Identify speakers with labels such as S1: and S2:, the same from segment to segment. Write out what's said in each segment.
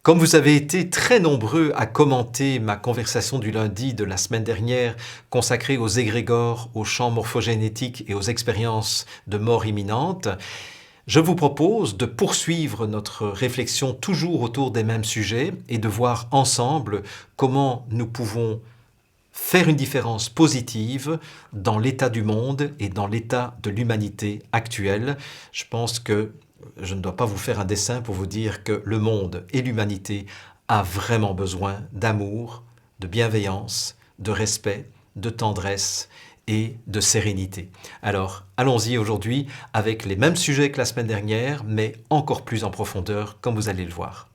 S1: Comme vous avez été très nombreux à commenter ma conversation du lundi de la semaine dernière consacrée aux égrégores, aux champs morphogénétiques et aux expériences de mort imminente, je vous propose de poursuivre notre réflexion toujours autour des mêmes sujets et de voir ensemble comment nous pouvons faire une différence positive dans l'état du monde et dans l'état de l'humanité actuelle. Je pense que je ne dois pas vous faire un dessin pour vous dire que le monde et l'humanité a vraiment besoin d'amour, de bienveillance, de respect, de tendresse et de sérénité. Alors, allons-y aujourd'hui avec les mêmes sujets que la semaine dernière, mais encore plus en profondeur, comme vous allez le voir.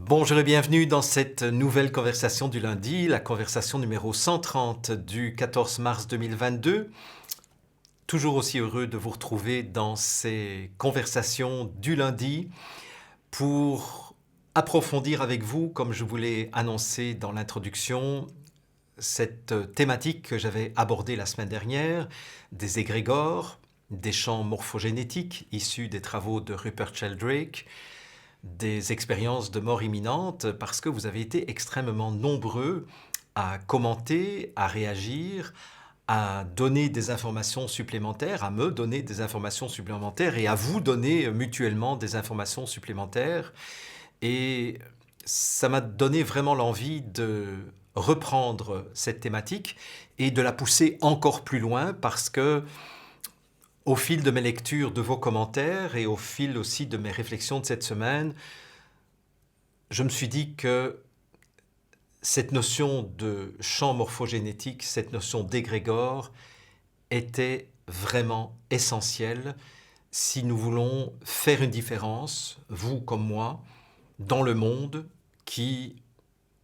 S1: Bonjour et bienvenue dans cette nouvelle conversation du lundi, la conversation numéro 130 du 14 mars 2022. Toujours aussi heureux de vous retrouver dans ces conversations du lundi pour approfondir avec vous, comme je vous l'ai annoncé dans l'introduction, cette thématique que j'avais abordée la semaine dernière, des égrégores, des champs morphogénétiques issus des travaux de Rupert Sheldrake, des expériences de mort imminente, parce que vous avez été extrêmement nombreux à commenter, à réagir, à donner des informations supplémentaires, à me donner des informations supplémentaires et à vous donner mutuellement des informations supplémentaires. Et ça m'a donné vraiment l'envie de reprendre cette thématique et de la pousser encore plus loin parce que au fil de mes lectures, de vos commentaires et au fil aussi de mes réflexions de cette semaine, je me suis dit que cette notion de champ morphogénétique, cette notion d'égrégore, était vraiment essentielle si nous voulons faire une différence, vous comme moi, dans le monde qui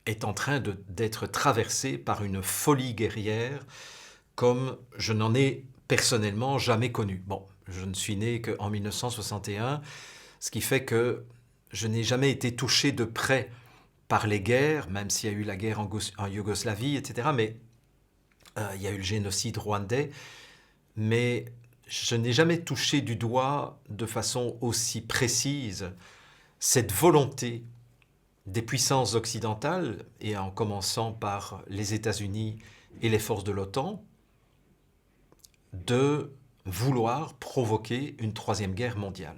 S1: est en train d'être traversé par une folie guerrière comme je n'en ai personnellement jamais connu. Bon, je ne suis né qu'en 1961, ce qui fait que je n'ai jamais été touché de près par les guerres, même s'il y a eu la guerre en Yougoslavie, etc. Mais il y a eu le génocide rwandais, mais je n'ai jamais touché du doigt de façon aussi précise cette volonté des puissances occidentales, et en commençant par les États-Unis et les forces de l'OTAN, de vouloir provoquer une troisième guerre mondiale.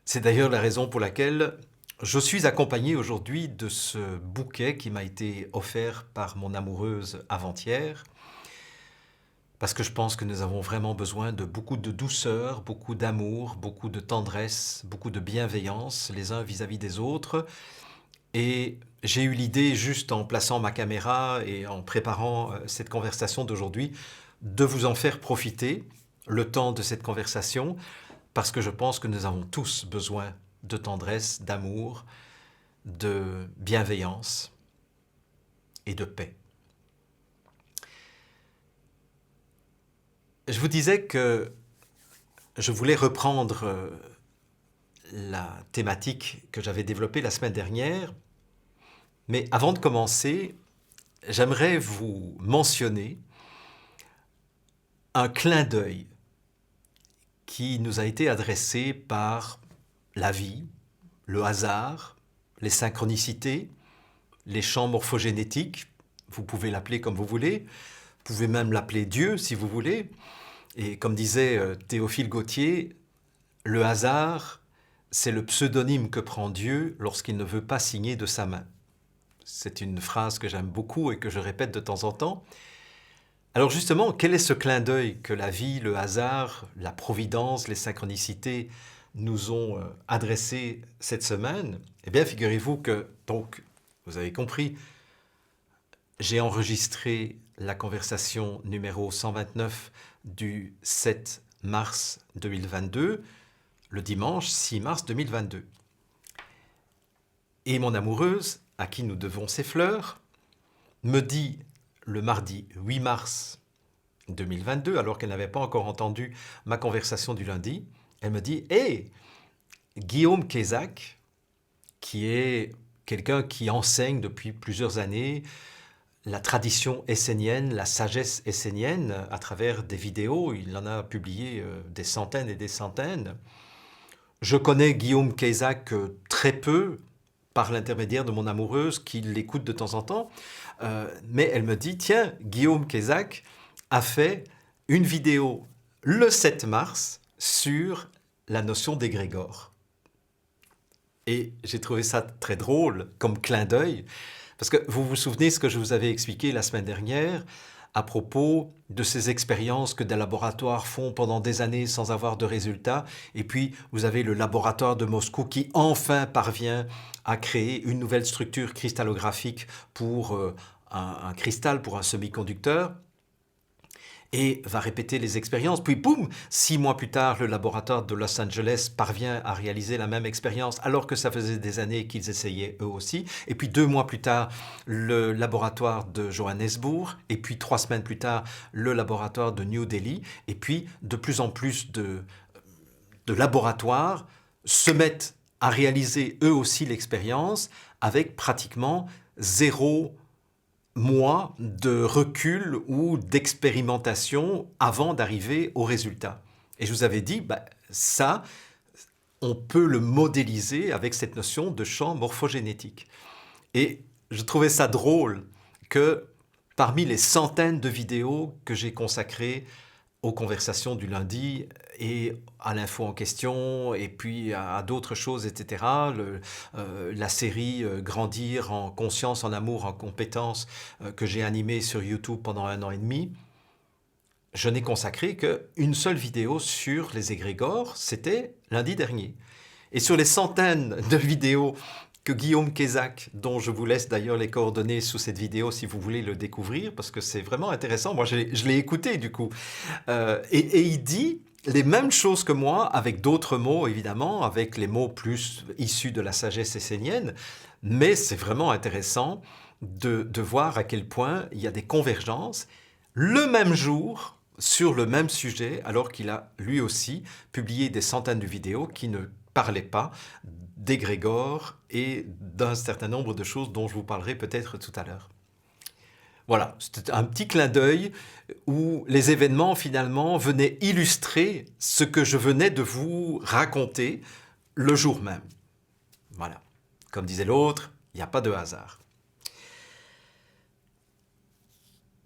S1: C'est d'ailleurs la raison pour laquelle je suis accompagné aujourd'hui de ce bouquet qui m'a été offert par mon amoureuse avant-hier, parce que je pense que nous avons vraiment besoin de beaucoup de douceur, beaucoup d'amour, beaucoup de tendresse, beaucoup de bienveillance les uns vis-à-vis des autres. Et j'ai eu l'idée, juste en plaçant ma caméra et en préparant cette conversation d'aujourd'hui, de vous en faire profiter le temps de cette conversation, parce que je pense que nous avons tous besoin de tendresse, d'amour, de bienveillance et de paix. Je vous disais que je voulais reprendre la thématique que j'avais développée la semaine dernière, mais avant de commencer, j'aimerais vous mentionner un clin d'œil qui nous a été adressé par la vie, le hasard, les synchronicités, les champs morphogénétiques, vous pouvez l'appeler comme vous voulez, vous pouvez même l'appeler Dieu si vous voulez, et comme disait Théophile Gautier, le hasard, c'est le pseudonyme que prend Dieu lorsqu'il ne veut pas signer de sa main. C'est une phrase que j'aime beaucoup et que je répète de temps en temps. Alors justement, quel est ce clin d'œil que la vie, le hasard, la providence, les synchronicités nous ont adressé cette semaine? Eh bien, figurez-vous que, donc, vous avez compris, j'ai enregistré la conversation numéro 129 du 7 mars 2022, le dimanche 6 mars 2022. Et mon amoureuse, à qui nous devons ces fleurs, me dit le mardi 8 mars 2022, alors qu'elle n'avait pas encore entendu ma conversation du lundi, elle me dit « Hey, Guillaume Quézac, qui est quelqu'un qui enseigne depuis plusieurs années la tradition essénienne, la sagesse essénienne, à travers des vidéos. Il en a publié des centaines et des centaines. Je connais Guillaume Quézac très peu, par l'intermédiaire de mon amoureuse qui l'écoute de temps en temps, mais elle me dit, tiens, Guillaume Quézac a fait une vidéo le 7 mars sur la notion d'égrégore. Et j'ai trouvé ça très drôle comme clin d'œil, parce que vous vous souvenez ce que je vous avais expliqué la semaine dernière à propos de ces expériences que des laboratoires font pendant des années sans avoir de résultats. Et puis, vous avez le laboratoire de Moscou qui enfin parvient à créer une nouvelle structure cristallographique pour un cristal, pour un semi-conducteur, et va répéter les expériences. Puis boum, 6 mois plus tard, le laboratoire de Los Angeles parvient à réaliser la même expérience alors que ça faisait des années qu'ils essayaient eux aussi. Et puis 2 mois plus tard, le laboratoire de Johannesburg. Et puis 3 semaines plus tard, le laboratoire de New Delhi. Et puis de plus en plus de laboratoires se mettent à réaliser eux aussi l'expérience avec pratiquement 0 mois de recul ou d'expérimentation avant d'arriver au résultat. Et je vous avais dit, ça, on peut le modéliser avec cette notion de champ morphogénétique. Et je trouvais ça drôle que parmi les centaines de vidéos que j'ai consacrées aux conversations du lundi et à l'info en question, et puis à d'autres choses, etc. La série Grandir en conscience, en amour, en compétence que j'ai animée sur YouTube pendant 1 an et demi, je n'ai consacré qu'une seule vidéo sur les égrégores, c'était lundi dernier. Et sur les centaines de vidéos que Guillaume Quézac, dont je vous laisse d'ailleurs les coordonnées sous cette vidéo si vous voulez le découvrir, parce que c'est vraiment intéressant. Moi, je l'ai écouté du coup. Et il dit les mêmes choses que moi, avec d'autres mots évidemment, avec les mots plus issus de la sagesse essénienne, mais c'est vraiment intéressant de voir à quel point il y a des convergences le même jour sur le même sujet, alors qu'il a lui aussi publié des centaines de vidéos qui ne parlaient pas d'égrégore et d'un certain nombre de choses dont je vous parlerai peut-être tout à l'heure. Voilà, c'était un petit clin d'œil où les événements finalement venaient illustrer ce que je venais de vous raconter le jour même. Voilà, comme disait l'autre, il n'y a pas de hasard.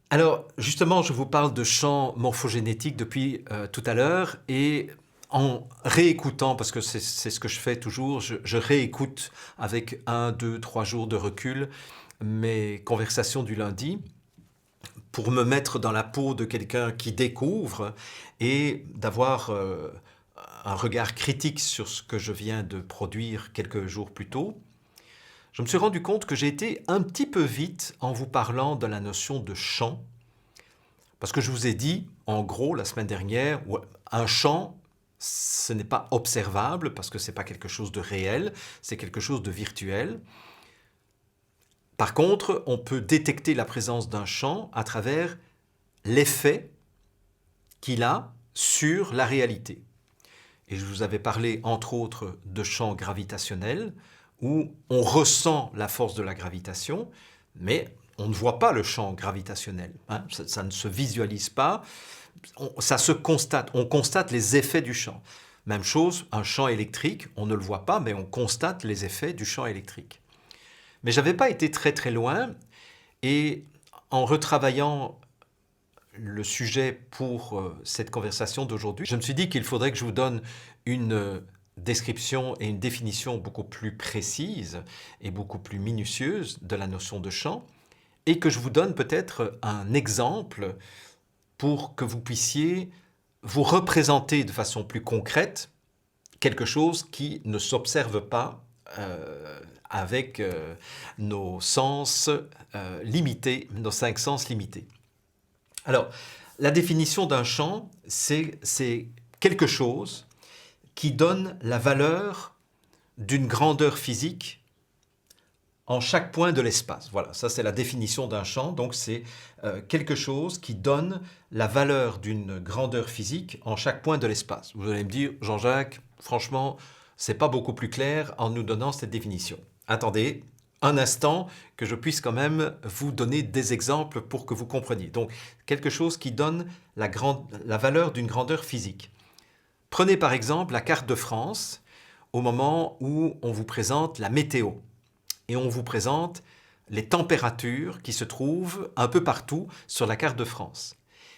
S1: Alors justement, je vous parle de champ morphogénétique depuis tout à l'heure et en réécoutant, parce que c'est ce que je fais toujours, je réécoute avec 1, 2, 3 jours de recul mes conversations du lundi pour me mettre dans la peau de quelqu'un qui découvre et d'avoir un regard critique sur ce que je viens de produire quelques jours plus tôt. Je me suis rendu compte que j'ai été un petit peu vite en vous parlant de la notion de champ, parce que je vous ai dit, en gros, la semaine dernière, un champ, ce n'est pas observable parce que ce n'est pas quelque chose de réel, c'est quelque chose de virtuel. Par contre, on peut détecter la présence d'un champ à travers l'effet qu'il a sur la réalité. Et je vous avais parlé, entre autres, de champs gravitationnels, où on ressent la force de la gravitation, mais on ne voit pas le champ gravitationnel. Ça ne se visualise pas. Ça se constate, on constate les effets du champ. Même chose, un champ électrique, on ne le voit pas, mais on constate les effets du champ électrique. Mais je n'avais pas été très très loin, et en retravaillant le sujet pour cette conversation d'aujourd'hui, je me suis dit qu'il faudrait que je vous donne une description et une définition beaucoup plus précise et beaucoup plus minutieuse de la notion de champ, et que je vous donne peut-être un exemple pour que vous puissiez vous représenter de façon plus concrète quelque chose qui ne s'observe pas avec nos sens limités, nos 5 sens limités. Alors, la définition d'un champ, c'est quelque chose qui donne la valeur d'une grandeur physique en chaque point de l'espace. Voilà, ça c'est la définition d'un champ. Donc c'est quelque chose qui donne la valeur d'une grandeur physique en chaque point de l'espace. Vous allez me dire, Jean-Jacques, franchement, c'est pas beaucoup plus clair en nous donnant cette définition. Attendez un instant que je puisse quand même vous donner des exemples pour que vous compreniez. Donc, quelque chose qui donne la valeur d'une grandeur physique. Prenez par exemple la carte de France au moment où on vous présente la météo et on vous présente les températures qui se trouvent un peu partout sur la carte de France.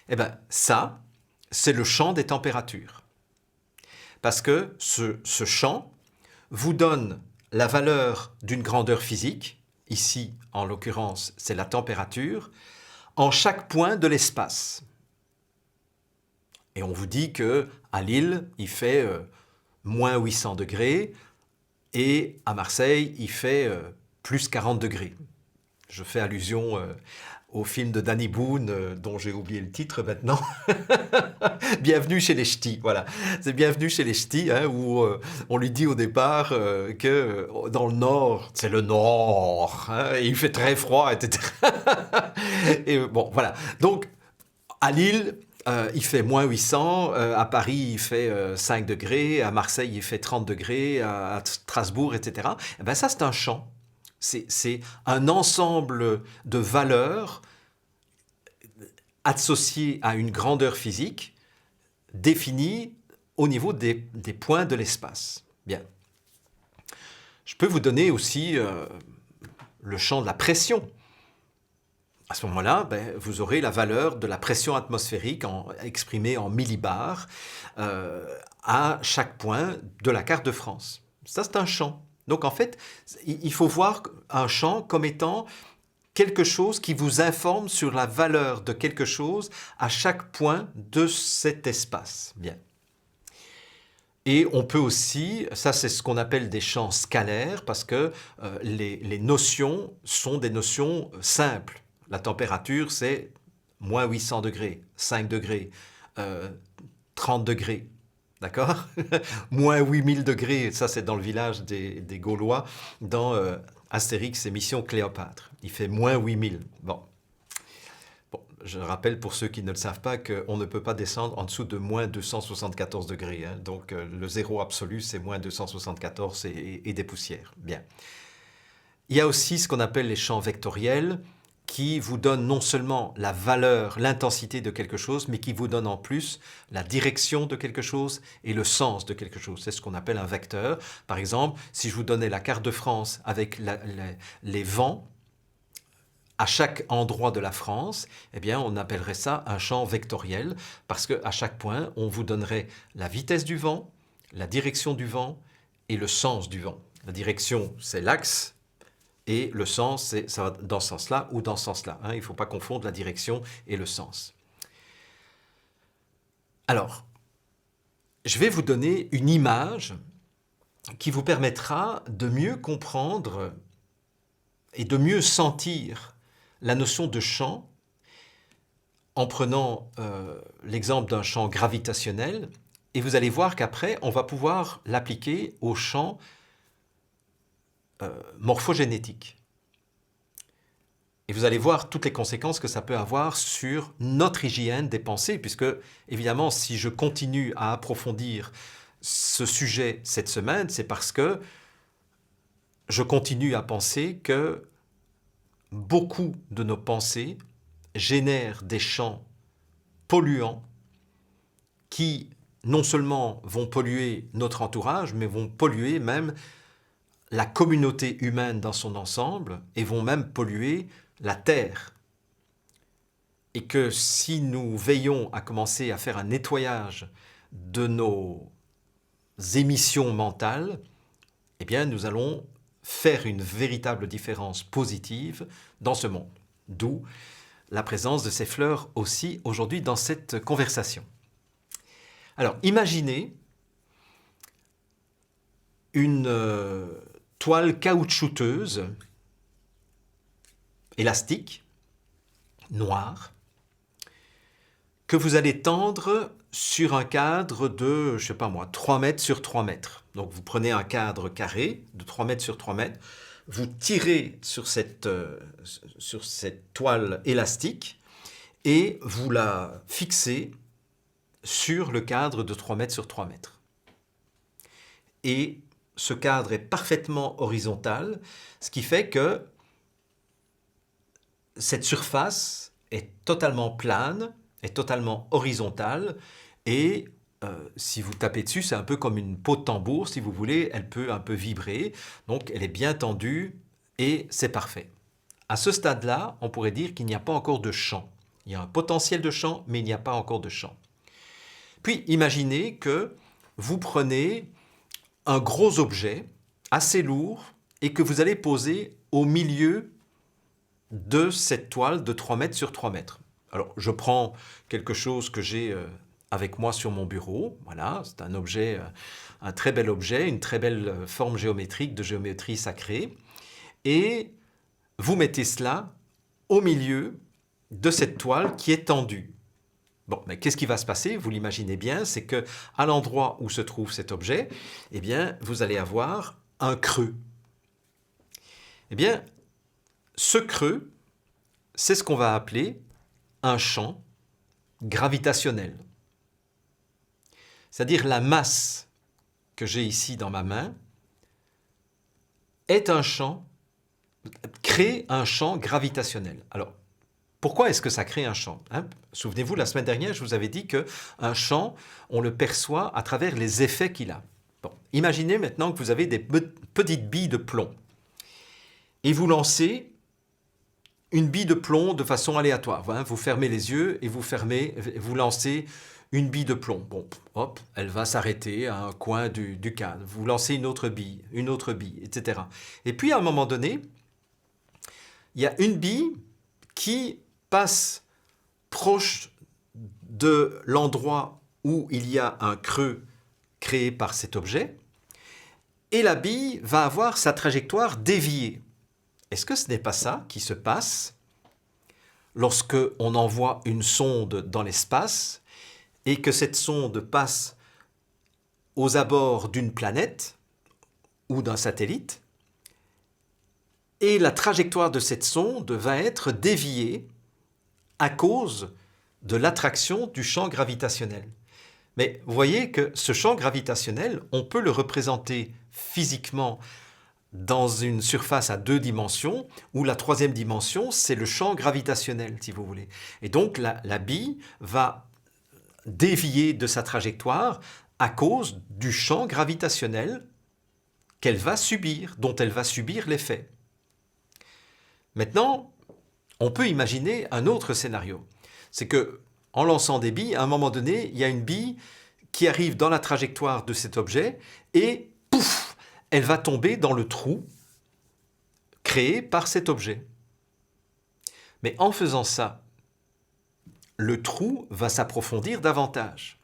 S1: Eh bien, ça, c'est le champ des températures. Parce que ce champ vous donne la valeur d'une grandeur physique, ici en l'occurrence c'est la température, en chaque point de l'espace. Et on vous dit qu'à Lille il fait moins 800 degrés et à Marseille il fait plus 40 degrés. Je fais allusion au film de Danny Boone, dont j'ai oublié le titre maintenant. Bienvenue chez les Ch'tis, voilà. C'est Bienvenue chez les Ch'tis, hein, où on lui dit au départ que dans le Nord, c'est le Nord, hein, et il fait très froid, etc. Et bon, voilà. Donc, à Lille, il fait moins 800, à Paris, il fait 5 degrés, à Marseille, il fait 30 degrés, à Strasbourg, etc. Et ben ça, c'est un champ. C'est un ensemble de valeurs associées à une grandeur physique définie au niveau des points de l'espace. Bien. Je peux vous donner aussi le champ de la pression. À ce moment-là, vous aurez la valeur de la pression atmosphérique exprimée en millibars à chaque point de la carte de France. Ça, c'est un champ. Donc en fait, il faut voir un champ comme étant quelque chose qui vous informe sur la valeur de quelque chose à chaque point de cet espace. Bien. Et on peut aussi, ça c'est ce qu'on appelle des champs scalaires, parce que les notions sont des notions simples. La température, c'est moins 800 degrés, 5 degrés, 30 degrés. D'accord? Moins 8000 degrés, ça c'est dans le village des Gaulois, dans Astérix et Mission Cléopâtre. Il fait moins 8000. Bon, je rappelle pour ceux qui ne le savent pas qu'on ne peut pas descendre en dessous de moins 274 degrés. Hein. Donc le zéro absolu, c'est moins 274 et des poussières. Bien. Il y a aussi ce qu'on appelle les champs vectoriels, qui vous donne non seulement la valeur, l'intensité de quelque chose, mais qui vous donne en plus la direction de quelque chose et le sens de quelque chose. C'est ce qu'on appelle un vecteur. Par exemple, si je vous donnais la carte de France avec les vents à chaque endroit de la France, eh bien, on appellerait ça un champ vectoriel, parce qu'à chaque point, on vous donnerait la vitesse du vent, la direction du vent et le sens du vent. La direction, c'est l'axe, et le sens, ça va dans ce sens-là ou dans ce sens-là. Hein. Il ne faut pas confondre la direction et le sens. Alors, je vais vous donner une image qui vous permettra de mieux comprendre et de mieux sentir la notion de champ en prenant l'exemple d'un champ gravitationnel. Et vous allez voir qu'après, on va pouvoir l'appliquer au champ morphogénétique. Et vous allez voir toutes les conséquences que ça peut avoir sur notre hygiène des pensées, puisque, évidemment, si je continue à approfondir ce sujet cette semaine, c'est parce que je continue à penser que beaucoup de nos pensées génèrent des champs polluants qui, non seulement vont polluer notre entourage, mais vont polluer même la communauté humaine dans son ensemble et vont même polluer la Terre. Et que si nous veillons à commencer à faire un nettoyage de nos émissions mentales, eh bien nous allons faire une véritable différence positive dans ce monde. D'où la présence de ces fleurs aussi aujourd'hui dans cette conversation. Alors, imaginez une toile caoutchouteuse, élastique, noire, que vous allez tendre sur un cadre de, je ne sais pas moi, 3 mètres sur 3 mètres. Donc vous prenez un cadre carré de 3 mètres sur 3 mètres, vous tirez sur cette toile élastique et vous la fixez sur le cadre de 3 mètres sur 3 mètres. Et ce cadre est parfaitement horizontal, ce qui fait que cette surface est totalement plane, est totalement horizontale, et si vous tapez dessus, c'est un peu comme une peau de tambour, si vous voulez, elle peut un peu vibrer, donc elle est bien tendue, et c'est parfait. À ce stade-là, on pourrait dire qu'il n'y a pas encore de champ. Il y a un potentiel de champ, mais il n'y a pas encore de champ. Puis, imaginez que vous prenez un gros objet, assez lourd, et que vous allez poser au milieu de cette toile de 3 mètres sur 3 mètres. Alors, je prends quelque chose que j'ai avec moi sur mon bureau. Voilà, c'est un objet, un très bel objet, une très belle forme géométrique de géométrie sacrée. Et vous mettez cela au milieu de cette toile qui est tendue. Bon, mais qu'est-ce qui va se passer? Vous l'imaginez bien, c'est que à l'endroit où se trouve cet objet, eh bien, vous allez avoir un creux. Eh bien, ce creux, c'est ce qu'on va appeler un champ gravitationnel. C'est-à-dire la masse que j'ai ici dans ma main est un champ, crée un champ gravitationnel. Alors, pourquoi est-ce que ça crée un champ, hein? Souvenez-vous, la semaine dernière, je vous avais dit qu'un champ, on le perçoit à travers les effets qu'il a. Bon, imaginez maintenant que vous avez des petites billes de plomb et vous lancez une bille de plomb de façon aléatoire. Hein? Vous fermez les yeux et vous lancez une bille de plomb. Bon, hop, elle va s'arrêter à un coin du cadre. Vous lancez une autre bille, etc. Et puis, à un moment donné, il y a une bille qui passe proche de l'endroit où il y a un creux créé par cet objet, et la bille va avoir sa trajectoire déviée. Est-ce que ce n'est pas ça qui se passe lorsque on envoie une sonde dans l'espace et que cette sonde passe aux abords d'une planète ou d'un satellite, et la trajectoire de cette sonde va être déviée à cause de l'attraction du champ gravitationnel. Mais vous voyez que ce champ gravitationnel, on peut le représenter physiquement dans une surface à 2 dimensions, où la 3e dimension, c'est le champ gravitationnel, si vous voulez. Et donc la bille va dévier de sa trajectoire à cause du champ gravitationnel qu'elle va subir, dont elle va subir l'effet. Maintenant, on peut imaginer un autre scénario. C'est que, en lançant des billes, à un moment donné, il y a une bille qui arrive dans la trajectoire de cet objet et pouf, elle va tomber dans le trou créé par cet objet. Mais en faisant ça, le trou va s'approfondir davantage.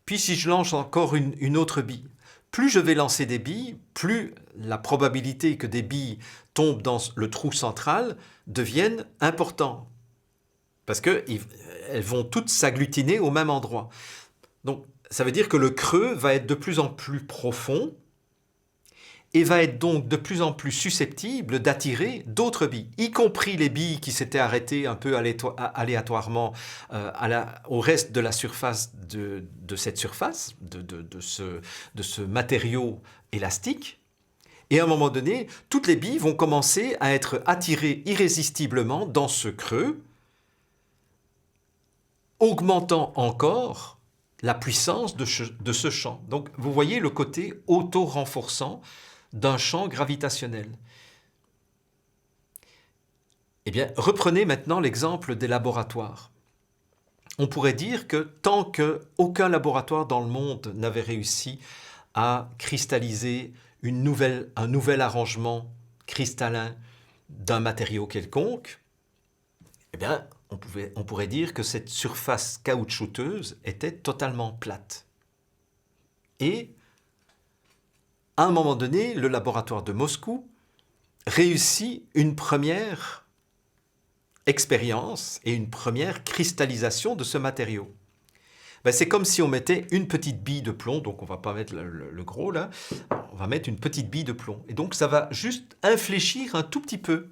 S1: Puis si je lance encore une autre bille, plus je vais lancer des billes, plus la probabilité que des billes tombent dans le trou central devienne importante. Parce qu'elles vont toutes s'agglutiner au même endroit. Donc, ça veut dire que le creux va être de plus en plus profond et va être donc de plus en plus susceptible d'attirer d'autres billes, y compris les billes qui s'étaient arrêtées un peu aléatoirement au reste de la surface de cette surface, de ce matériau élastique. Et à un moment donné, toutes les billes vont commencer à être attirées irrésistiblement dans ce creux, augmentant encore la puissance de ce champ. Donc, vous voyez le côté auto-renforçant d'un champ gravitationnel. Eh bien, reprenez maintenant l'exemple des laboratoires. On pourrait dire que tant qu'aucun laboratoire dans le monde n'avait réussi à cristalliser un nouvel arrangement cristallin d'un matériau quelconque, eh bien, on pourrait dire que cette surface caoutchouteuse était totalement plate. Et, à un moment donné, le laboratoire de Moscou réussit une première expérience et une première cristallisation de ce matériau. Ben, c'est comme si on mettait une petite bille de plomb, donc on ne va pas mettre le gros là, on va mettre une petite bille de plomb. Et donc ça va juste infléchir un tout petit peu.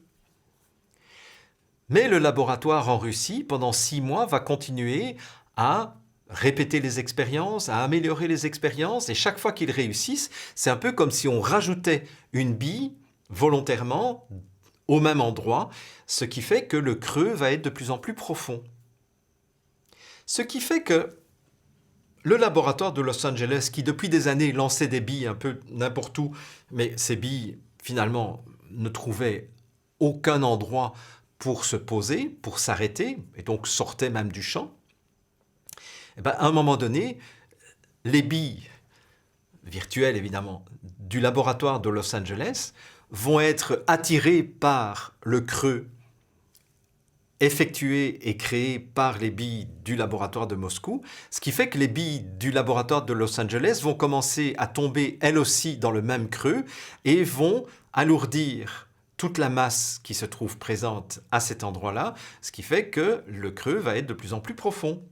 S1: Mais le laboratoire en Russie, pendant 6 mois, va continuer à répéter les expériences, à améliorer les expériences, et chaque fois qu'ils réussissent, c'est un peu comme si on rajoutait une bille volontairement au même endroit, ce qui fait que le creux va être de plus en plus profond. Ce qui fait que le laboratoire de Los Angeles, qui depuis des années lançait des billes un peu n'importe où, mais ces billes finalement ne trouvaient aucun endroit pour se poser, pour s'arrêter, et donc sortaient même du champ, et bien, à un moment donné, les billes virtuelles évidemment du laboratoire de Los Angeles vont être attirées par le creux effectué et créé par les billes du laboratoire de Moscou, ce qui fait que les billes du laboratoire de Los Angeles vont commencer à tomber elles aussi dans le même creux et vont alourdir toute la masse qui se trouve présente à cet endroit-là, ce qui fait que le creux va être de plus en plus profond.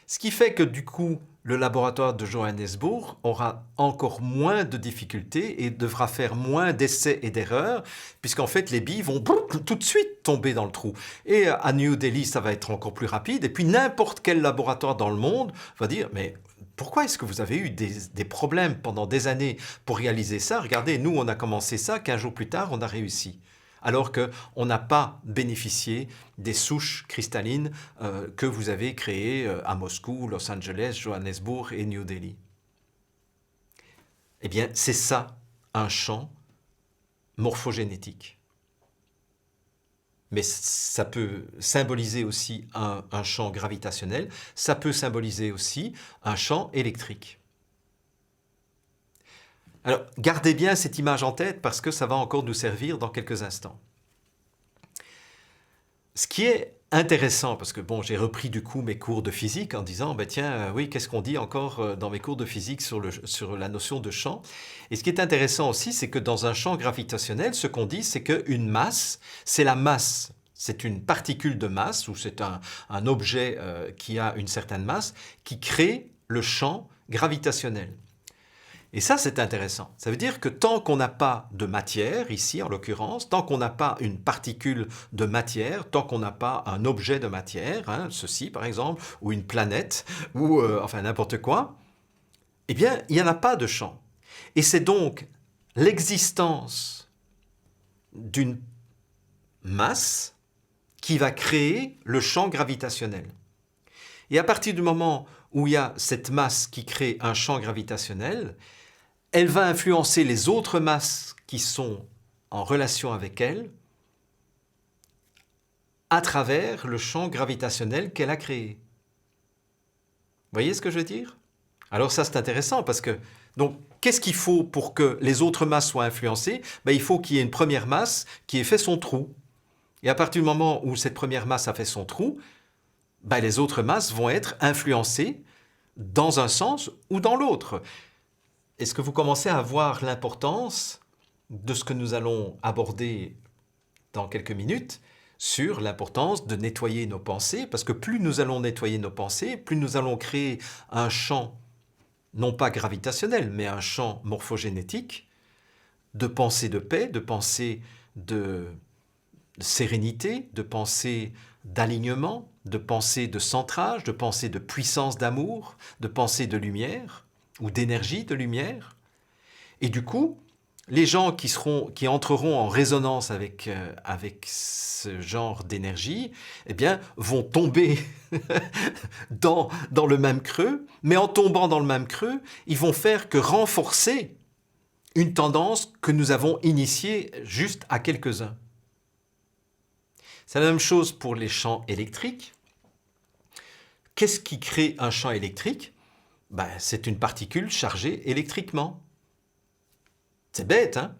S1: Ce qui fait que du coup, le laboratoire de Johannesburg aura encore moins de difficultés et devra faire moins d'essais et d'erreurs, puisqu'en fait les billes vont tout de suite tomber dans le trou. Et à New Delhi, ça va être encore plus rapide, et puis n'importe quel laboratoire dans le monde va dire « mais pourquoi est-ce que vous avez eu des problèmes pendant des années pour réaliser ça? Regardez, nous on a commencé ça, 15 jours plus tard on a réussi. » Alors qu'on n'a pas bénéficié des souches cristallines que vous avez créées à Moscou, Los Angeles, Johannesburg et New Delhi. Eh bien, c'est ça, un champ morphogénétique. Mais ça peut symboliser aussi un champ gravitationnel, ça peut symboliser aussi un champ électrique. Alors, gardez bien cette image en tête parce que ça va encore nous servir dans quelques instants. Ce qui est intéressant, parce que bon, j'ai repris du coup mes cours de physique en disant, ben tiens, oui, qu'est-ce qu'on dit encore dans mes cours de physique sur la notion de champ? Et ce qui est intéressant aussi, c'est que dans un champ gravitationnel, ce qu'on dit, c'est qu'une masse, c'est la masse. C'est une particule de masse, ou c'est un objet qui a une certaine masse, qui crée le champ gravitationnel. Et ça, c'est intéressant. Ça veut dire que tant qu'on n'a pas de matière, ici en l'occurrence, tant qu'on n'a pas une particule de matière, tant qu'on n'a pas un objet de matière, hein, ceci par exemple, ou une planète, ou enfin n'importe quoi, eh bien, il n'y en a pas de champ. Et c'est donc l'existence d'une masse qui va créer le champ gravitationnel. Et à partir du moment où il y a cette masse qui crée un champ gravitationnel, elle va influencer les autres masses qui sont en relation avec elle à travers le champ gravitationnel qu'elle a créé. Vous voyez ce que je veux dire? Alors ça, c'est intéressant parce que, donc, qu'est-ce qu'il faut pour que les autres masses soient influencées? Ben, il faut qu'il y ait une première masse qui ait fait son trou. Et à partir du moment où cette première masse a fait son trou, ben, les autres masses vont être influencées dans un sens ou dans l'autre. Est-ce que vous commencez à voir l'importance de ce que nous allons aborder dans quelques minutes sur l'importance de nettoyer nos pensées? Parce que plus nous allons nettoyer nos pensées, plus nous allons créer un champ, non pas gravitationnel, mais un champ morphogénétique de pensée de paix, de pensée de sérénité, de pensée d'alignement, de pensée de centrage, de pensée de puissance d'amour, de pensée de lumière ou d'énergie de lumière. Et du coup, les gens qui entreront en résonance avec ce genre d'énergie, eh bien, vont tomber dans le même creux, mais en tombant dans le même creux, ils vont faire que renforcer une tendance que nous avons initiée juste à quelques-uns. C'est la même chose pour les champs électriques. Qu'est-ce qui crée un champ électrique? Ben, c'est une particule chargée électriquement. C'est bête, hein?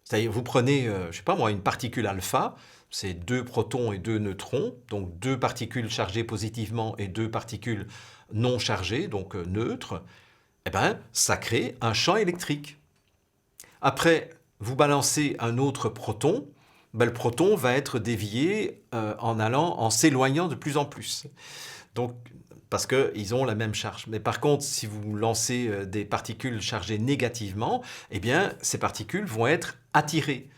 S1: C'est-à-dire, vous prenez, je ne sais pas moi, une particule alpha, c'est 2 protons et 2 neutrons, donc 2 particules chargées positivement et 2 particules non chargées, donc neutres, eh ben, ça crée un champ électrique. Après, vous balancez un autre proton, ben, le proton va être dévié en s'éloignant de plus en plus. Donc, parce qu'ils ont la même charge. Mais par contre, si vous lancez des particules chargées négativement, eh bien, ces particules vont être attirées.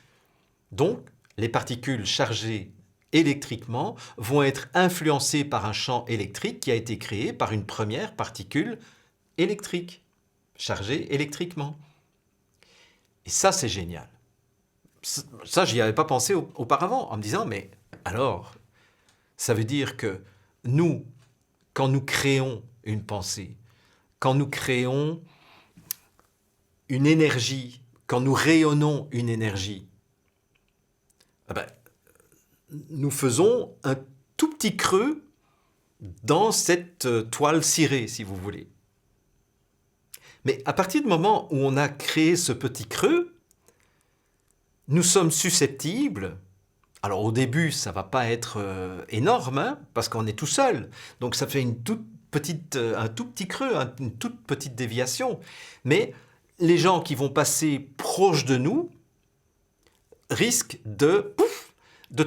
S1: Donc, les particules chargées électriquement vont être influencées par un champ électrique qui a été créé par une première particule électrique, chargée électriquement. Et ça, c'est génial. Ça, j'y avais pas pensé auparavant, en me disant, mais alors, ça veut dire que nous, quand nous créons une pensée, quand nous créons une énergie, quand nous rayonnons une énergie, eh ben, nous faisons un tout petit creux dans cette toile cirée, si vous voulez. Mais à partir du moment où on a créé ce petit creux, nous sommes susceptibles, alors au début ça ne va pas être énorme, hein, parce qu'on est tout seul, donc ça fait un tout petit creux, une toute petite déviation, mais les gens qui vont passer proche de nous risquent de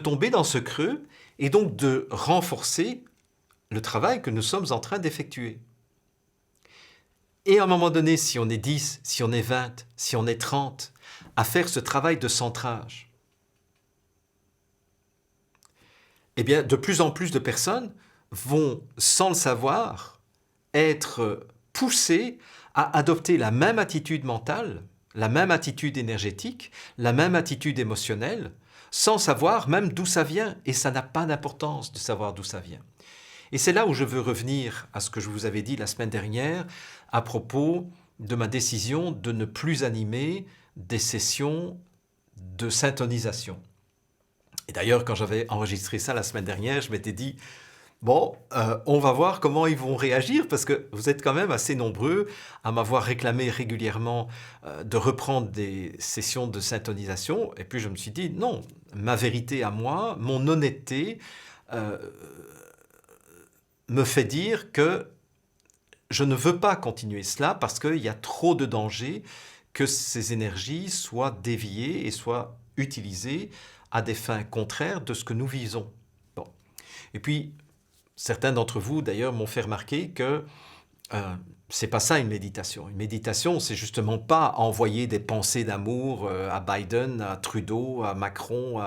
S1: tomber dans ce creux et donc de renforcer le travail que nous sommes en train d'effectuer. Et à un moment donné, si on est 10, si on est 20, si on est 30, à faire ce travail de centrage, eh bien, de plus en plus de personnes vont, sans le savoir, être poussées à adopter la même attitude mentale, la même attitude énergétique, la même attitude émotionnelle, sans savoir même d'où ça vient. Et ça n'a pas d'importance de savoir d'où ça vient. Et c'est là où je veux revenir à ce que je vous avais dit la semaine dernière à propos de ma décision de ne plus animer des sessions de syntonisation. Et d'ailleurs, quand j'avais enregistré ça la semaine dernière, je m'étais dit, bon, on va voir comment ils vont réagir, parce que vous êtes quand même assez nombreux à m'avoir réclamé régulièrement de reprendre des sessions de syntonisation. Et puis je me suis dit, non, ma vérité à moi, mon honnêteté me fait dire que je ne veux pas continuer cela parce qu'il y a trop de danger que ces énergies soient déviées et soient utilisées à des fins contraires de ce que nous visons. Bon. Et puis, certains d'entre vous, d'ailleurs, m'ont fait remarquer que c'est pas ça une méditation. Une méditation, c'est justement pas envoyer des pensées d'amour à Biden, à Trudeau, à Macron,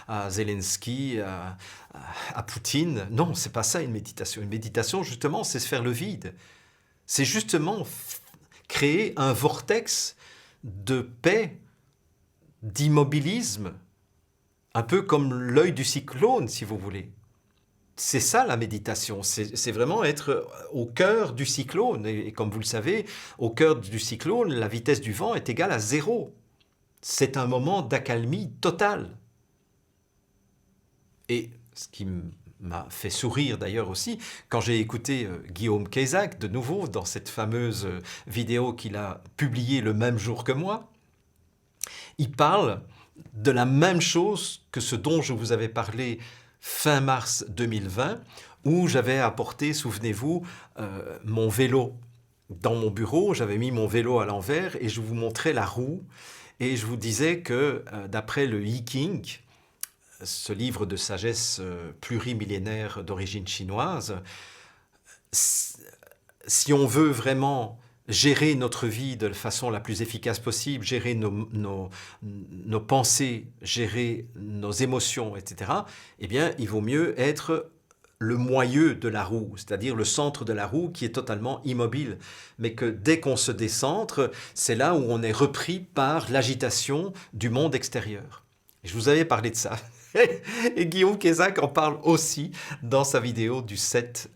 S1: à Zelensky, à Poutine. Non, c'est pas ça une méditation. Une méditation, justement, c'est se faire le vide. C'est justement créer un vortex de paix, d'immobilisme, un peu comme l'œil du cyclone, si vous voulez. C'est ça la méditation, c'est vraiment être au cœur du cyclone. Et comme vous le savez, au cœur du cyclone, la vitesse du vent est égale à 0. C'est un moment d'accalmie totale. Et ce qui m'a fait sourire d'ailleurs aussi, quand j'ai écouté Guillaume Quézac, de nouveau, dans cette fameuse vidéo qu'il a publiée le même jour que moi, il parle de la même chose que ce dont je vous avais parlé fin mars 2020, où j'avais apporté, souvenez-vous, mon vélo dans mon bureau. J'avais mis mon vélo à l'envers et je vous montrais la roue. Et je vous disais que d'après le I Ching, ce livre de sagesse plurimillénaire d'origine chinoise, si on veut vraiment gérer notre vie de la façon la plus efficace possible, gérer nos pensées, gérer nos émotions, etc., eh bien, il vaut mieux être le moyeu de la roue, c'est-à-dire le centre de la roue qui est totalement immobile. Mais que dès qu'on se décentre, c'est là où on est repris par l'agitation du monde extérieur. Et je vous avais parlé de ça. Et Guillaume Quézac en parle aussi dans sa vidéo du 7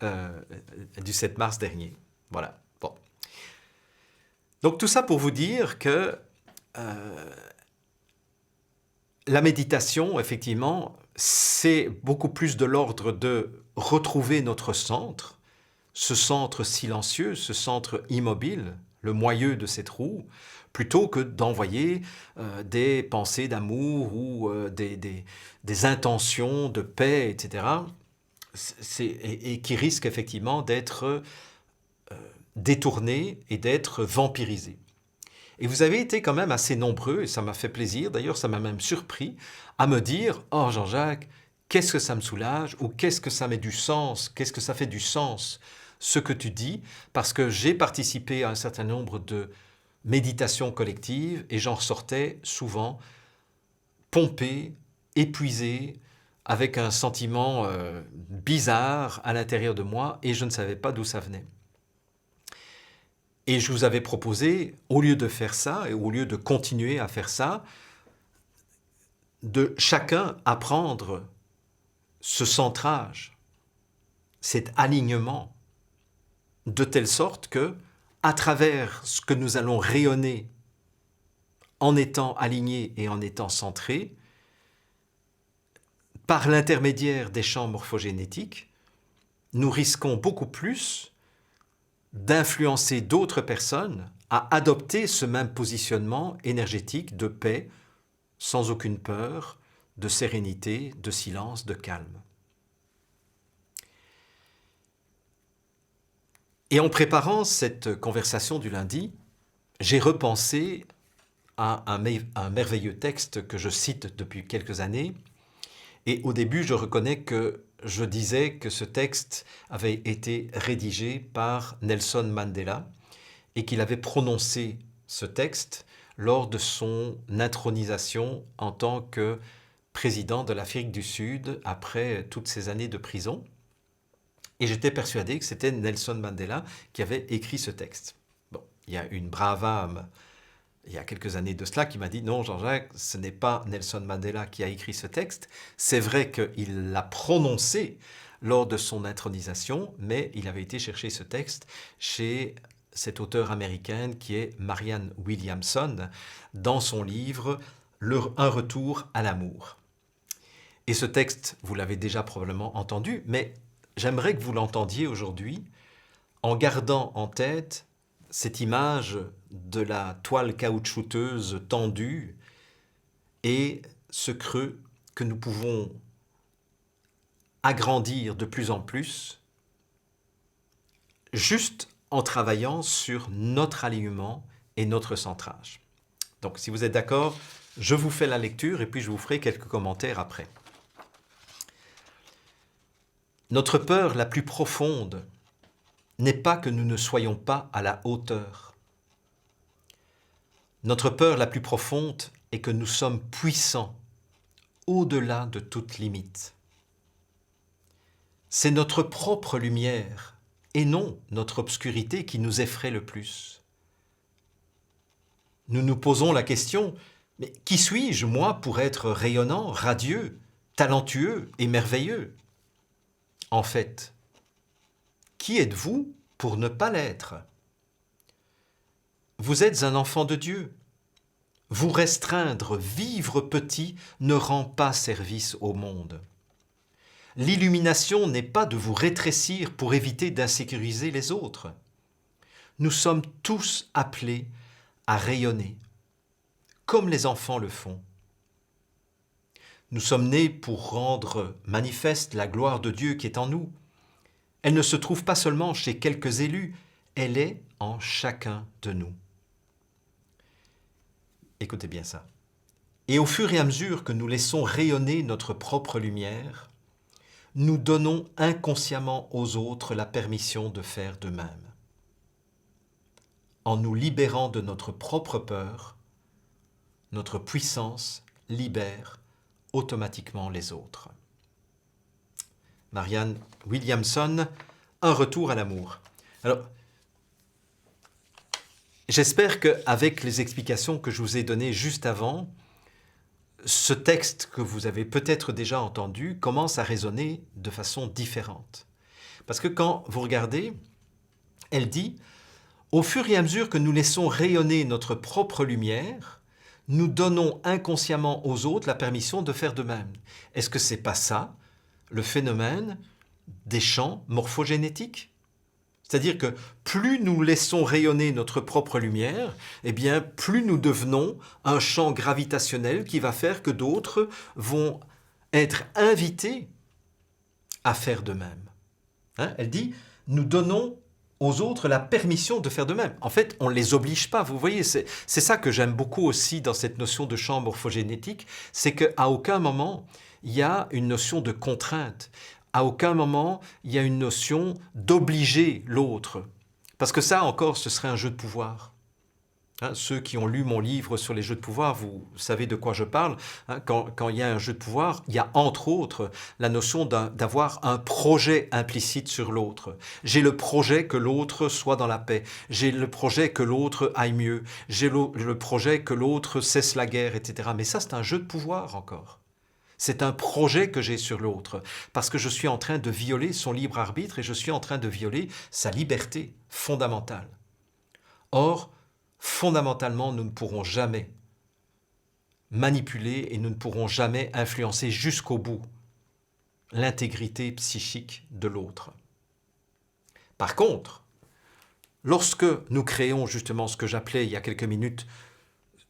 S1: mars dernier. Voilà. Bon. Donc tout ça pour vous dire que la méditation, effectivement, c'est beaucoup plus de l'ordre de retrouver notre centre, ce centre silencieux, ce centre immobile, le moyeu de cette roue, plutôt que d'envoyer des pensées d'amour ou des intentions de paix, etc., et qui risquent effectivement d'être détournés et d'être vampirisés. Et vous avez été quand même assez nombreux, et ça m'a fait plaisir, d'ailleurs ça m'a même surpris, à me dire « Oh Jean-Jacques, qu'est-ce que ça me soulage » ou « Qu'est-ce que ça met du sens » ? « Qu'est-ce que ça fait du sens ?» ce que tu dis, parce que j'ai participé à un certain nombre de méditations collectives et j'en ressortais souvent pompé, épuisé, avec un sentiment bizarre à l'intérieur de moi et je ne savais pas d'où ça venait. Et je vous avais proposé, au lieu de faire ça et au lieu de continuer à faire ça, de chacun apprendre ce centrage, cet alignement, de telle sorte que, à travers ce que nous allons rayonner en étant alignés et en étant centrés, par l'intermédiaire des champs morphogénétiques, nous risquons beaucoup plus d'influencer d'autres personnes à adopter ce même positionnement énergétique de paix, sans aucune peur, de sérénité, de silence, de calme. Et en préparant cette conversation du lundi, j'ai repensé à un merveilleux texte que je cite depuis quelques années. Et au début, je reconnais que je disais que ce texte avait été rédigé par Nelson Mandela et qu'il avait prononcé ce texte lors de son intronisation en tant que président de l'Afrique du Sud après toutes ces années de prison. Et j'étais persuadé que c'était Nelson Mandela qui avait écrit ce texte. Bon, il y a une brave âme, il y a quelques années de cela, qui m'a dit « Non, Jean-Jacques, ce n'est pas Nelson Mandela qui a écrit ce texte. C'est vrai qu'il l'a prononcé lors de son intronisation, mais il avait été chercher ce texte chez cette auteure américaine qui est Marianne Williamson, dans son livre « Un retour à l'amour ». Et ce texte, vous l'avez déjà probablement entendu, mais j'aimerais que vous l'entendiez aujourd'hui en gardant en tête cette image de la toile caoutchouteuse tendue et ce creux que nous pouvons agrandir de plus en plus juste en travaillant sur notre alignement et notre centrage. Donc si vous êtes d'accord, je vous fais la lecture et puis je vous ferai quelques commentaires après. Notre peur la plus profonde n'est pas que nous ne soyons pas à la hauteur. Notre peur la plus profonde est que nous sommes puissants au-delà de toute limite. C'est notre propre lumière et non notre obscurité qui nous effraie le plus. Nous nous posons la question, mais qui suis-je, moi, pour être rayonnant, radieux, talentueux et merveilleux ? En fait, qui êtes-vous pour ne pas l'être ? Vous êtes un enfant de Dieu. Vous restreindre, vivre petit, ne rend pas service au monde. L'illumination n'est pas de vous rétrécir pour éviter d'insécuriser les autres. Nous sommes tous appelés à rayonner, comme les enfants le font. Nous sommes nés pour rendre manifeste la gloire de Dieu qui est en nous. Elle ne se trouve pas seulement chez quelques élus, elle est en chacun de nous. Écoutez bien ça. Et au fur et à mesure que nous laissons rayonner notre propre lumière, nous donnons inconsciemment aux autres la permission de faire de même. En nous libérant de notre propre peur, notre puissance libère automatiquement les autres. Marianne Williamson, Un retour à l'amour. Alors, j'espère qu'avec les explications que je vous ai données juste avant, ce texte que vous avez peut-être déjà entendu commence à résonner de façon différente. Parce que quand vous regardez, elle dit « Au fur et à mesure que nous laissons rayonner notre propre lumière, nous donnons inconsciemment aux autres la permission de faire de même. » Est-ce que ce n'est pas ça, le phénomène des champs morphogénétiques? C'est-à-dire que plus nous laissons rayonner notre propre lumière, eh bien, plus nous devenons un champ gravitationnel qui va faire que d'autres vont être invités à faire de même. Elle dit, nous donnons aux autres la permission de faire de même. En fait, on ne les oblige pas, vous voyez, c'est ça que j'aime beaucoup aussi dans cette notion de champ morphogénétique, c'est qu'à aucun moment, il y a une notion de contrainte. À aucun moment, il y a une notion d'obliger l'autre. Parce que ça, encore, ce serait un jeu de pouvoir. Hein, ceux qui ont lu mon livre sur les jeux de pouvoir, vous savez de quoi je parle. Hein, quand il y a un jeu de pouvoir, il y a entre autres la notion d'avoir un projet implicite sur l'autre. J'ai le projet que l'autre soit dans la paix. J'ai le projet que l'autre aille mieux. J'ai le projet que l'autre cesse la guerre, etc. Mais ça, c'est un jeu de pouvoir encore. C'est un projet que j'ai sur l'autre, parce que je suis en train de violer son libre arbitre et je suis en train de violer sa liberté fondamentale. Or, fondamentalement, nous ne pourrons jamais manipuler et nous ne pourrons jamais influencer jusqu'au bout l'intégrité psychique de l'autre. Par contre, lorsque nous créons justement ce que j'appelais il y a quelques minutes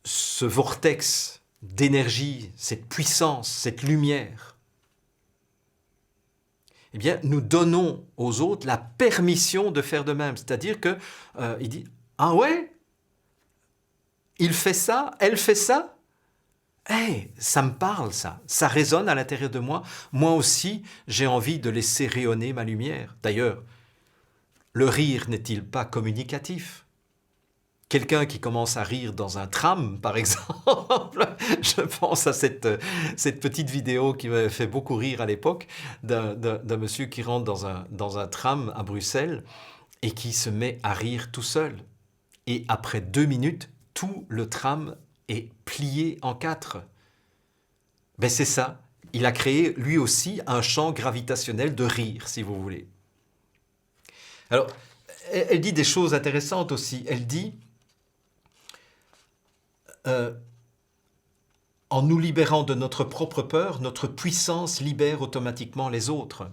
S1: ce vortex d'énergie, cette puissance, cette lumière, eh bien, nous donnons aux autres la permission de faire de même. C'est-à-dire que il dit « Ah ouais ? Il fait ça, elle fait ça. Hey, ça me parle ça résonne à l'intérieur de moi. Moi aussi, j'ai envie de laisser rayonner ma lumière. D'ailleurs, le rire n'est-il pas communicatif? Quelqu'un qui commence à rire dans un tram, par exemple, je pense à cette petite vidéo qui m'avait fait beaucoup rire à l'époque, d'un monsieur qui rentre dans un tram à Bruxelles et qui se met à rire tout seul. Et après 2 minutes, tout le tram est plié en 4. Ben c'est ça. Il a créé lui aussi un champ gravitationnel de rire, si vous voulez. Alors, elle dit des choses intéressantes aussi. Elle dit, en nous libérant de notre propre peur, notre puissance libère automatiquement les autres.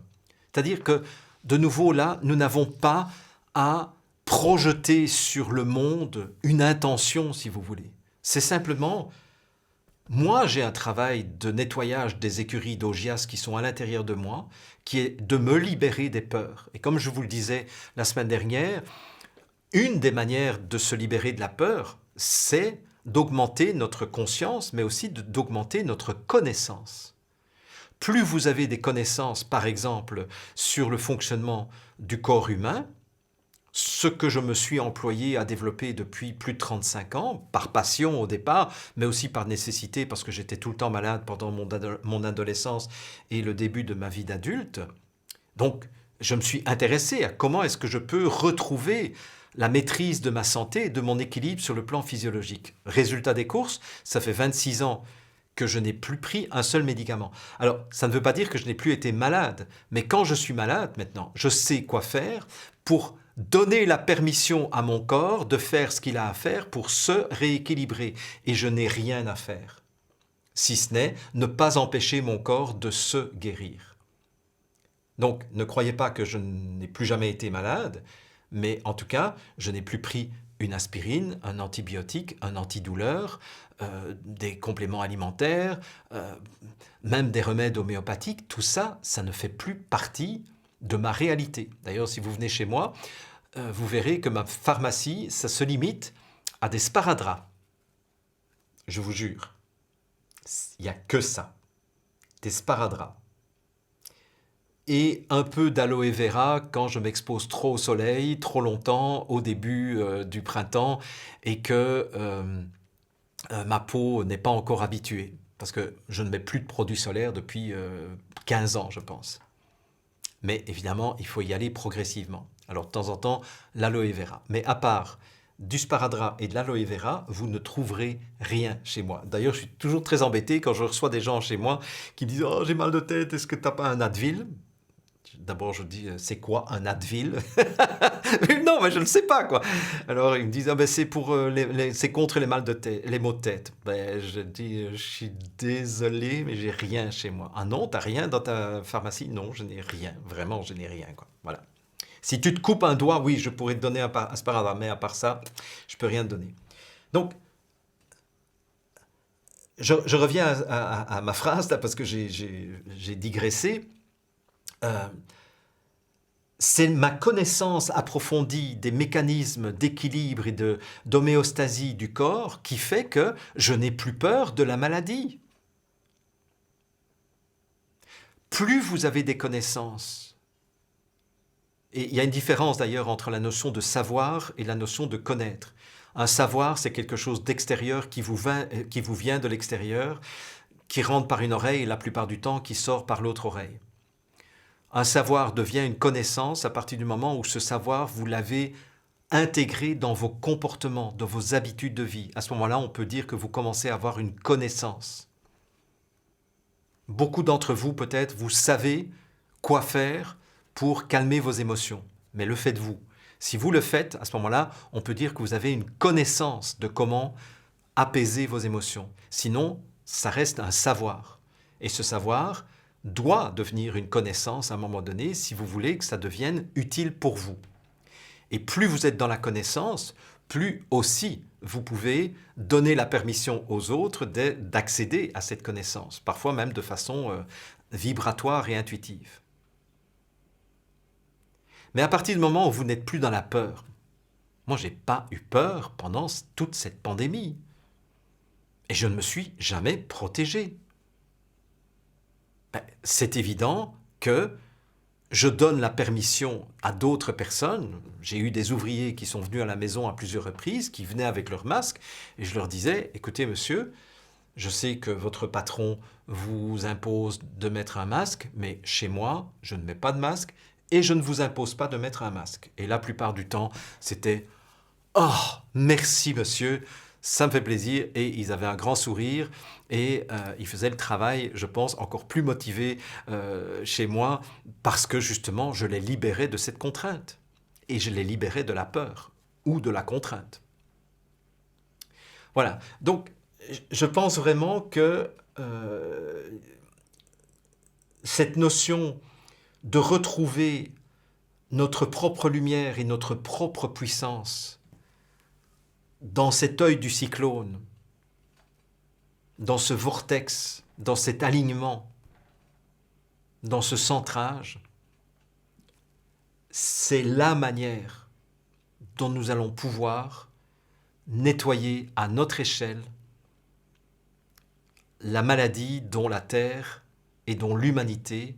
S1: C'est-à-dire que, de nouveau là, nous n'avons pas à projeter sur le monde une intention, si vous voulez. C'est simplement, moi j'ai un travail de nettoyage des écuries d'Augias qui sont à l'intérieur de moi, qui est de me libérer des peurs. Et comme je vous le disais la semaine dernière, une des manières de se libérer de la peur, c'est d'augmenter notre conscience, mais aussi d'augmenter notre connaissance. Plus vous avez des connaissances, par exemple, sur le fonctionnement du corps humain, ce que je me suis employé à développer depuis plus de 35 ans, par passion au départ, mais aussi par nécessité parce que j'étais tout le temps malade pendant mon adolescence et le début de ma vie d'adulte. Donc, je me suis intéressé à comment est-ce que je peux retrouver la maîtrise de ma santé et de mon équilibre sur le plan physiologique. Résultat des courses, ça fait 26 ans que je n'ai plus pris un seul médicament. Alors, ça ne veut pas dire que je n'ai plus été malade, mais quand je suis malade maintenant, je sais quoi faire pour donner la permission à mon corps de faire ce qu'il a à faire pour se rééquilibrer. Et je n'ai rien à faire, si ce n'est ne pas empêcher mon corps de se guérir. Donc, ne croyez pas que je n'ai plus jamais été malade, mais en tout cas, je n'ai plus pris une aspirine, un antibiotique, un antidouleur, des compléments alimentaires, même des remèdes homéopathiques. Tout ça, ça ne fait plus partie de ma réalité. D'ailleurs, si vous venez chez moi, vous verrez que ma pharmacie, ça se limite à des sparadraps. Je vous jure. Il n'y a que ça. Des sparadraps. Et un peu d'aloe vera quand je m'expose trop au soleil, trop longtemps, au début du printemps, et que ma peau n'est pas encore habituée. Parce que je ne mets plus de produits solaires depuis 15 ans, je pense. Mais évidemment, il faut y aller progressivement. Alors, de temps en temps, l'aloe vera. Mais à part du sparadrap et de l'aloe vera, vous ne trouverez rien chez moi. D'ailleurs, je suis toujours très embêté quand je reçois des gens chez moi qui me disent « Oh, j'ai mal de tête, est-ce que tu n'as pas un Advil ?» D'abord, je dis, c'est quoi un Advil? Non, mais je ne sais pas, quoi. Alors, ils me disent, ah, ben, c'est c'est contre les mal de tête, les maux de tête. Ben, je dis, je suis désolé, mais j'ai rien chez moi. Ah non, t'as rien dans ta pharmacie? Non, je n'ai rien. Vraiment, je n'ai rien, quoi. Voilà. Si tu te coupes un doigt, oui, je pourrais te donner un sparadrap, mais à part ça, je peux rien te donner. Donc, je reviens à ma phrase, là, parce que j'ai digressé. C'est ma connaissance approfondie des mécanismes d'équilibre et d'homéostasie du corps qui fait que je n'ai plus peur de la maladie. Plus vous avez des connaissances, et il y a une différence d'ailleurs entre la notion de savoir et la notion de connaître. Un savoir, c'est quelque chose d'extérieur qui vous vient de l'extérieur, qui rentre par une oreille et la plupart du temps qui sort par l'autre oreille. Un savoir devient une connaissance à partir du moment où ce savoir, vous l'avez intégré dans vos comportements, dans vos habitudes de vie. À ce moment-là, on peut dire que vous commencez à avoir une connaissance. Beaucoup d'entre vous, peut-être, vous savez quoi faire pour calmer vos émotions. Mais le faites-vous? Si vous le faites, à ce moment-là, on peut dire que vous avez une connaissance de comment apaiser vos émotions. Sinon, ça reste un savoir. Et ce savoir doit devenir une connaissance à un moment donné si vous voulez que ça devienne utile pour vous. Et plus vous êtes dans la connaissance, plus aussi vous pouvez donner la permission aux autres d'accéder à cette connaissance, parfois même de façon vibratoire et intuitive. Mais à partir du moment où vous n'êtes plus dans la peur, moi je n'ai pas eu peur pendant toute cette pandémie. Et je ne me suis jamais protégé. C'est évident que je donne la permission à d'autres personnes. J'ai eu des ouvriers qui sont venus à la maison à plusieurs reprises, qui venaient avec leur masque, et je leur disais, écoutez monsieur, je sais que votre patron vous impose de mettre un masque, mais chez moi, je ne mets pas de masque, et je ne vous impose pas de mettre un masque. Et la plupart du temps, c'était « Oh, merci monsieur !» Ça me fait plaisir, et ils avaient un grand sourire et ils faisaient le travail, je pense, encore plus motivé chez moi parce que justement, je les libérais de cette contrainte et je les libérais de la peur ou de la contrainte. Voilà, donc je pense vraiment que cette notion de retrouver notre propre lumière et notre propre puissance dans cet œil du cyclone, dans ce vortex, dans cet alignement, dans ce centrage, c'est la manière dont nous allons pouvoir nettoyer à notre échelle la maladie dont la Terre et dont l'humanité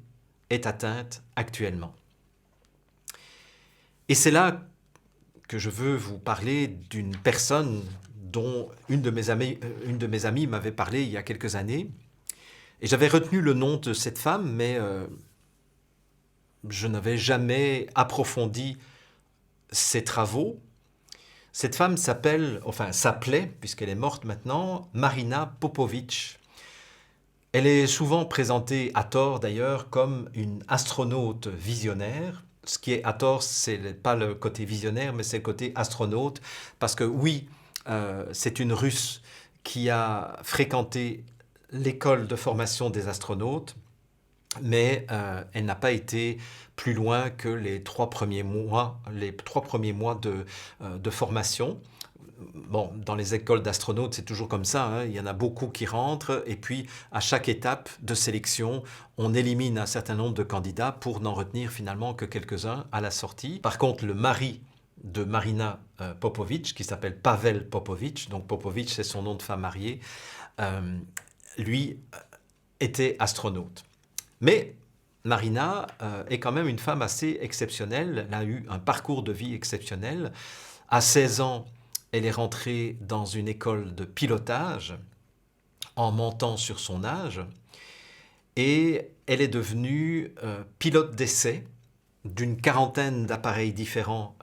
S1: est atteinte actuellement. Et c'est là que je veux vous parler d'une personne dont une de mes amies m'avait parlé il y a quelques années. Et j'avais retenu le nom de cette femme, mais je n'avais jamais approfondi ses travaux. Cette femme s'appelait, puisqu'elle est morte maintenant, Marina Popović. Elle est souvent présentée à tort d'ailleurs comme une astronaute visionnaire. Ce qui est à tort, ce n'est pas le côté visionnaire, mais c'est le côté astronaute. Parce que oui, c'est une Russe qui a fréquenté l'école de formation des astronautes, mais elle n'a pas été plus loin que les 3 premiers mois de formation. Bon, dans les écoles d'astronautes, c'est toujours comme ça, hein. Il y en a beaucoup qui rentrent et puis à chaque étape de sélection, on élimine un certain nombre de candidats pour n'en retenir finalement que quelques-uns à la sortie. Par contre, le mari de Marina Popović, qui s'appelle Pavel Popović, donc Popović c'est son nom de femme mariée, lui était astronaute. Mais Marina est quand même une femme assez exceptionnelle, elle a eu un parcours de vie exceptionnel. À 16 ans, elle est rentrée dans une école de pilotage en mentant sur son âge et elle est devenue pilote d'essai d'une quarantaine d'appareils différents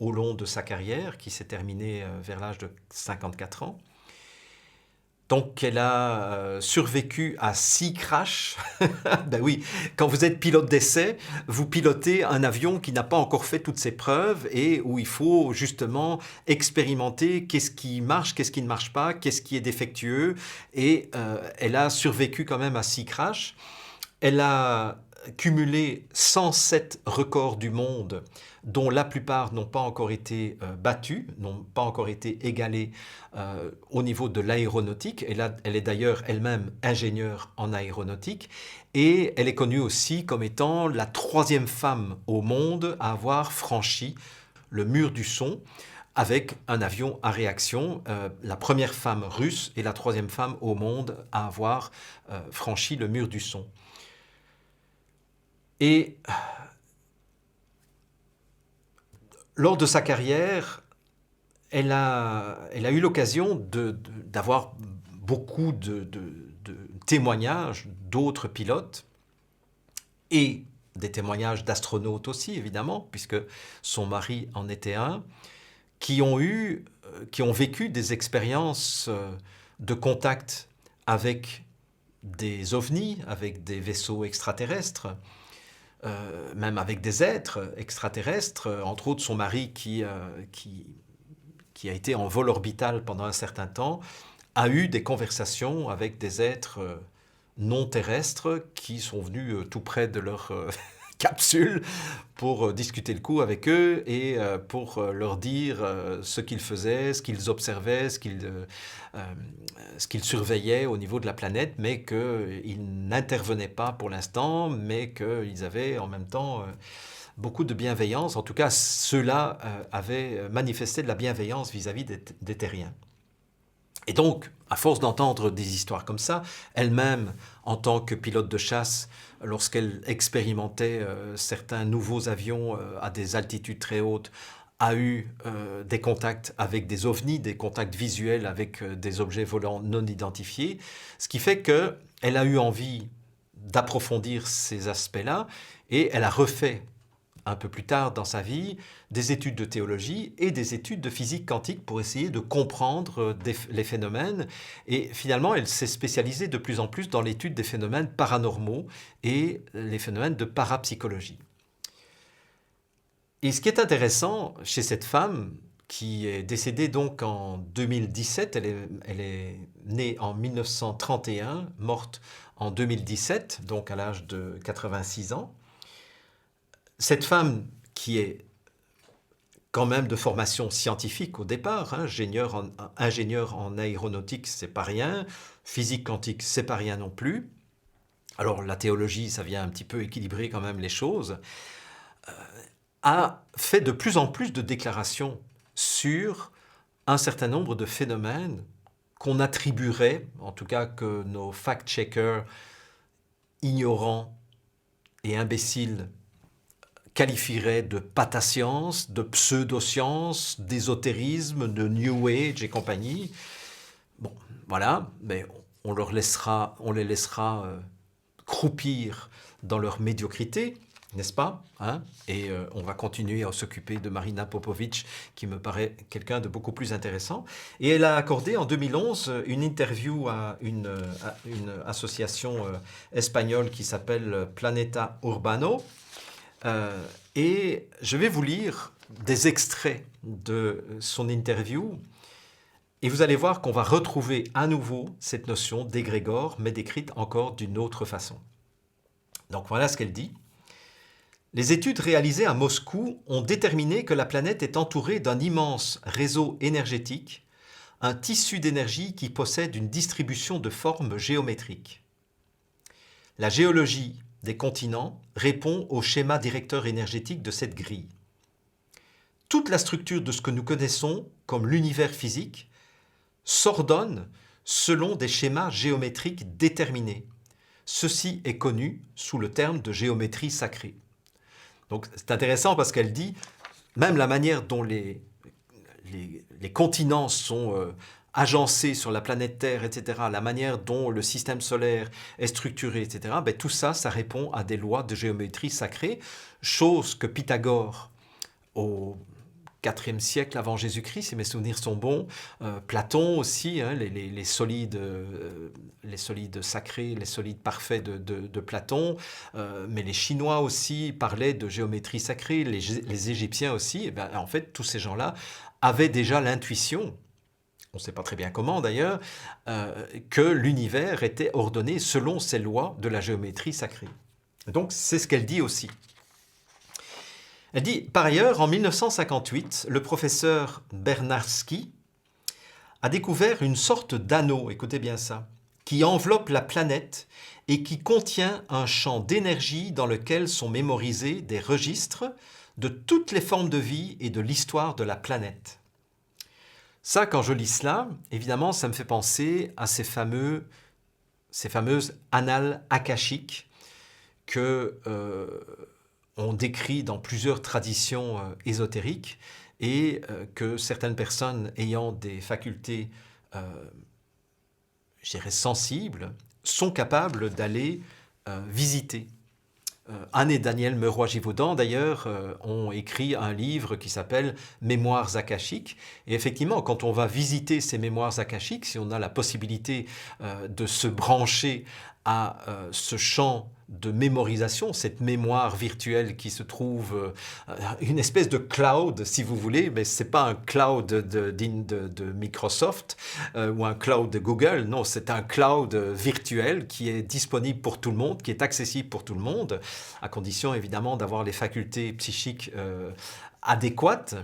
S1: au long de sa carrière qui s'est terminée vers l'âge de 54 ans. Donc, elle a survécu à 6 crashs. Ben oui, quand vous êtes pilote d'essai, vous pilotez un avion qui n'a pas encore fait toutes ses preuves et où il faut justement expérimenter qu'est-ce qui marche, qu'est-ce qui ne marche pas, qu'est-ce qui est défectueux. Et elle a survécu quand même à 6 crashs. Elle a cumulé 107 records du monde, dont la plupart n'ont pas encore été battus, n'ont pas encore été égalés au niveau de l'aéronautique. Elle est d'ailleurs elle-même ingénieure en aéronautique. Et elle est connue aussi comme étant la 3e femme au monde à avoir franchi le mur du son avec un avion à réaction, la première femme russe et la 3e femme au monde à avoir franchi le mur du son. Et lors de sa carrière, elle a eu l'occasion d'avoir beaucoup de témoignages d'autres pilotes et des témoignages d'astronautes aussi, évidemment, puisque son mari en était un, qui ont vécu des expériences de contact avec des ovnis, avec des vaisseaux extraterrestres, même avec des êtres extraterrestres, entre autres son mari qui a été en vol orbital pendant un certain temps, a eu des conversations avec des êtres non terrestres qui sont venus tout près de leur capsule pour discuter le coup avec eux et pour leur dire ce qu'ils faisaient, ce qu'ils observaient, ce qu'ils surveillaient au niveau de la planète, mais qu'ils n'intervenaient pas pour l'instant, mais qu'ils avaient en même temps beaucoup de bienveillance. En tout cas, ceux-là avaient manifesté de la bienveillance vis-à-vis des terriens. Et donc, à force d'entendre des histoires comme ça, elle-même, en tant que pilote de chasse, lorsqu'elle expérimentait certains nouveaux avions à des altitudes très hautes, a eu des contacts avec des ovnis, des contacts visuels avec des objets volants non identifiés, ce qui fait qu'elle a eu envie d'approfondir ces aspects-là et elle a refait un peu plus tard dans sa vie, des études de théologie et des études de physique quantique pour essayer de comprendre les phénomènes. Et finalement, elle s'est spécialisée de plus en plus dans l'étude des phénomènes paranormaux et les phénomènes de parapsychologie. Et ce qui est intéressant chez cette femme, qui est décédée donc en 2017, elle est née en 1931, morte en 2017, donc à l'âge de 86 ans, cette femme qui est quand même de formation scientifique au départ, hein, ingénieur en aéronautique, c'est pas rien, physique quantique, c'est pas rien non plus. Alors la théologie, ça vient un petit peu équilibrer quand même les choses, a fait de plus en plus de déclarations sur un certain nombre de phénomènes qu'on attribuerait, en tout cas que nos fact-checkers ignorants et imbéciles qualifierait de patascience, de pseudoscience, d'ésotérisme, de New Age et compagnie. Bon, voilà, mais on les laissera croupir dans leur médiocrité, n'est-ce pas, hein? Et on va continuer à s'occuper de Marina Popovic, qui me paraît quelqu'un de beaucoup plus intéressant. Et elle a accordé en 2011 une interview à une association espagnole qui s'appelle Planeta Urbano. Et je vais vous lire des extraits de son interview et vous allez voir qu'on va retrouver à nouveau cette notion d'égrégore, mais décrite encore d'une autre façon. Donc voilà ce qu'elle dit. Les études réalisées à Moscou ont déterminé que la planète est entourée d'un immense réseau énergétique, un tissu d'énergie qui possède une distribution de formes géométriques. La géologie des continents répond au schéma directeur énergétique de cette grille. Toute la structure de ce que nous connaissons comme l'univers physique s'ordonne selon des schémas géométriques déterminés. Ceci est connu sous le terme de géométrie sacrée. Donc c'est intéressant parce qu'elle dit, même la manière dont les continents sont agencés sur la planète Terre, etc., la manière dont le système solaire est structuré, etc., ben, tout ça, ça répond à des lois de géométrie sacrée, chose que Pythagore, au IVe siècle avant Jésus-Christ, si mes souvenirs sont bons, Platon aussi, hein, les solides sacrés, les solides parfaits de Platon, mais les Chinois aussi parlaient de géométrie sacrée, les Égyptiens aussi, et ben, en fait, tous ces gens-là avaient déjà l'intuition, on ne sait pas très bien comment d'ailleurs, que l'univers était ordonné selon ces lois de la géométrie sacrée. Donc c'est ce qu'elle dit aussi. Elle dit, par ailleurs, en 1958, le professeur Bernarski a découvert une sorte d'anneau, écoutez bien ça, qui enveloppe la planète et qui contient un champ d'énergie dans lequel sont mémorisés des registres de toutes les formes de vie et de l'histoire de la planète. Ça, quand je lis cela, évidemment, ça me fait penser à ces fameuses annales akashiques que on décrit dans plusieurs traditions ésotériques, et que certaines personnes ayant des facultés, je dirais, sensibles, sont capables d'aller visiter. Anne et Daniel Meuroy-Givaudan, d'ailleurs, ont écrit un livre qui s'appelle « Mémoires akashiques ». Et effectivement, quand on va visiter ces mémoires akashiques, si on a la possibilité de se brancher à ce champ de mémorisation, cette mémoire virtuelle qui se trouve, une espèce de cloud, si vous voulez, mais ce n'est pas un cloud de Microsoft ou un cloud de Google, non, c'est un cloud virtuel qui est disponible pour tout le monde, qui est accessible pour tout le monde, à condition évidemment d'avoir les facultés psychiques adéquates.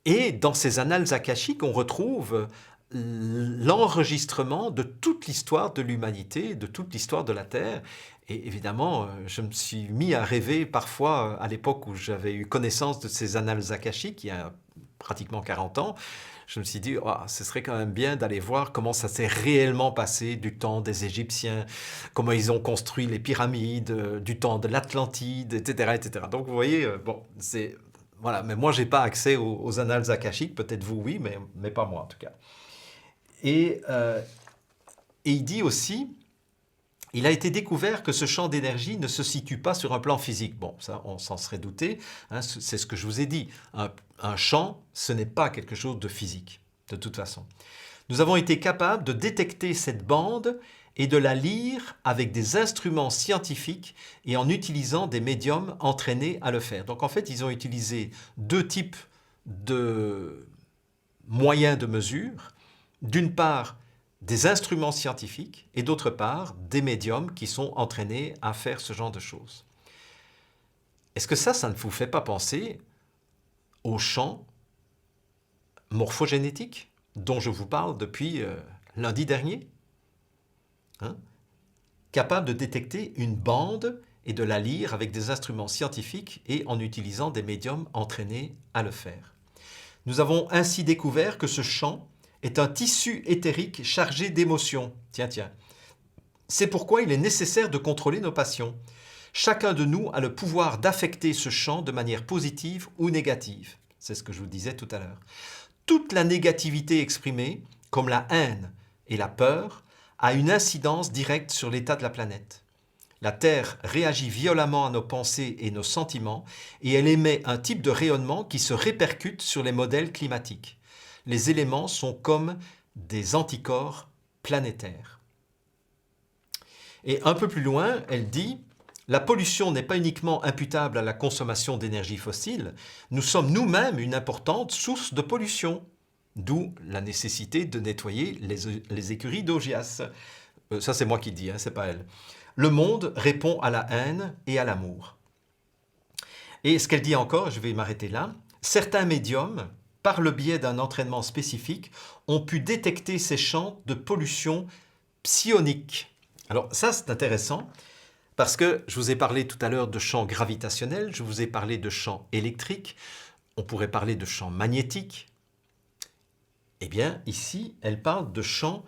S1: Et dans ces annales akashiques, on retrouve l'enregistrement de toute l'histoire de l'humanité, de toute l'histoire de la Terre. Et évidemment, je me suis mis à rêver parfois, à l'époque où j'avais eu connaissance de ces annales akashiques, il y a pratiquement 40 ans, je me suis dit, oh, ce serait quand même bien d'aller voir comment ça s'est réellement passé du temps des Égyptiens, comment ils ont construit les pyramides, du temps de l'Atlantide, etc., etc. Donc vous voyez, bon, c'est... Voilà, mais moi, je n'ai pas accès aux annales akashiques, peut-être vous, oui, mais pas moi en tout cas. Et il dit aussi, il a été découvert que ce champ d'énergie ne se situe pas sur un plan physique. Bon, ça, on s'en serait douté, hein, c'est ce que je vous ai dit. Un champ, ce n'est pas quelque chose de physique, de toute façon. Nous avons été capables de détecter cette bande et de la lire avec des instruments scientifiques et en utilisant des médiums entraînés à le faire. Donc en fait, ils ont utilisé deux types de moyens de mesure. D'une part, des instruments scientifiques et d'autre part, des médiums qui sont entraînés à faire ce genre de choses. Est-ce que ça ne vous fait pas penser au champ morphogénétique dont je vous parle depuis lundi dernier, hein? Capable de détecter une bande et de la lire avec des instruments scientifiques et en utilisant des médiums entraînés à le faire. Nous avons ainsi découvert que ce champ est un tissu éthérique chargé d'émotions. Tiens. C'est pourquoi il est nécessaire de contrôler nos passions. Chacun de nous a le pouvoir d'affecter ce champ de manière positive ou négative. C'est ce que je vous disais tout à l'heure. Toute la négativité exprimée, comme la haine et la peur, a une incidence directe sur l'état de la planète. La Terre réagit violemment à nos pensées et nos sentiments et elle émet un type de rayonnement qui se répercute sur les modèles climatiques. Les éléments sont comme des anticorps planétaires. Et un peu plus loin, elle dit « La pollution n'est pas uniquement imputable à la consommation d'énergie fossile, nous sommes nous-mêmes une importante source de pollution. » D'où la nécessité de nettoyer les écuries d'Augias. Ça, c'est moi qui le dis, hein, c'est pas elle. Le monde répond à la haine et à l'amour. Et ce qu'elle dit encore, je vais m'arrêter là, certains médiums, par le biais d'un entraînement spécifique, ont pu détecter ces champs de pollution psionique. Alors ça, c'est intéressant, parce que je vous ai parlé tout à l'heure de champs gravitationnels, je vous ai parlé de champs électriques, on pourrait parler de champs magnétiques. Eh bien, ici, elle parle de champs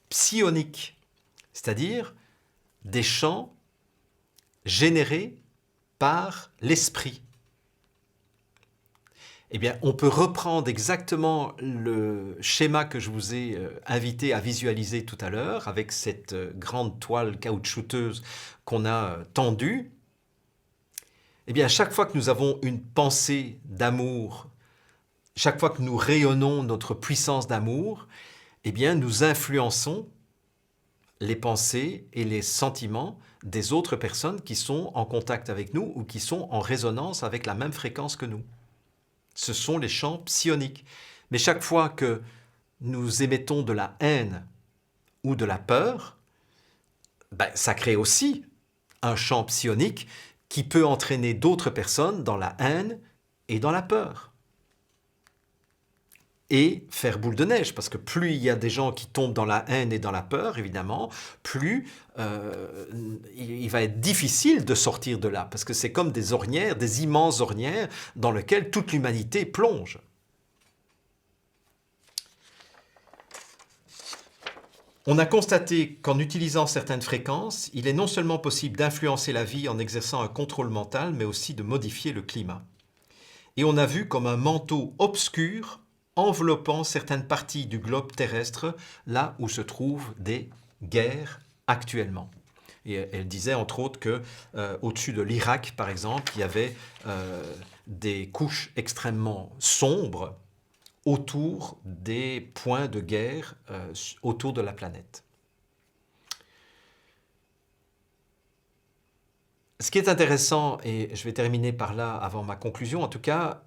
S1: psioniques, c'est-à-dire des champs générés par l'esprit. Eh bien, on peut reprendre exactement le schéma que je vous ai invité à visualiser tout à l'heure, avec cette grande toile caoutchouteuse qu'on a tendue. Eh bien, chaque fois que nous avons une pensée d'amour, chaque fois que nous rayonnons notre puissance d'amour, eh bien, nous influençons les pensées et les sentiments des autres personnes qui sont en contact avec nous ou qui sont en résonance avec la même fréquence que nous. Ce sont les champs psioniques. Mais chaque fois que nous émettons de la haine ou de la peur, ça crée aussi un champ psionique qui peut entraîner d'autres personnes dans la haine et dans la peur. Et faire boule de neige, parce que plus il y a des gens qui tombent dans la haine et dans la peur, évidemment, plus il va être difficile de sortir de là, parce que c'est comme des ornières, des immenses ornières dans lesquelles toute l'humanité plonge. On a constaté qu'en utilisant certaines fréquences, il est non seulement possible d'influencer la vie en exerçant un contrôle mental, mais aussi de modifier le climat. et on a vu comme un manteau obscur enveloppant certaines parties du globe terrestre, là où se trouvent des guerres actuellement. Et elle disait entre autres que au-dessus de l'Irak, par exemple, il y avait des couches extrêmement sombres autour des points de guerre autour de la planète. Ce qui est intéressant, et je vais terminer par là avant ma conclusion en tout cas,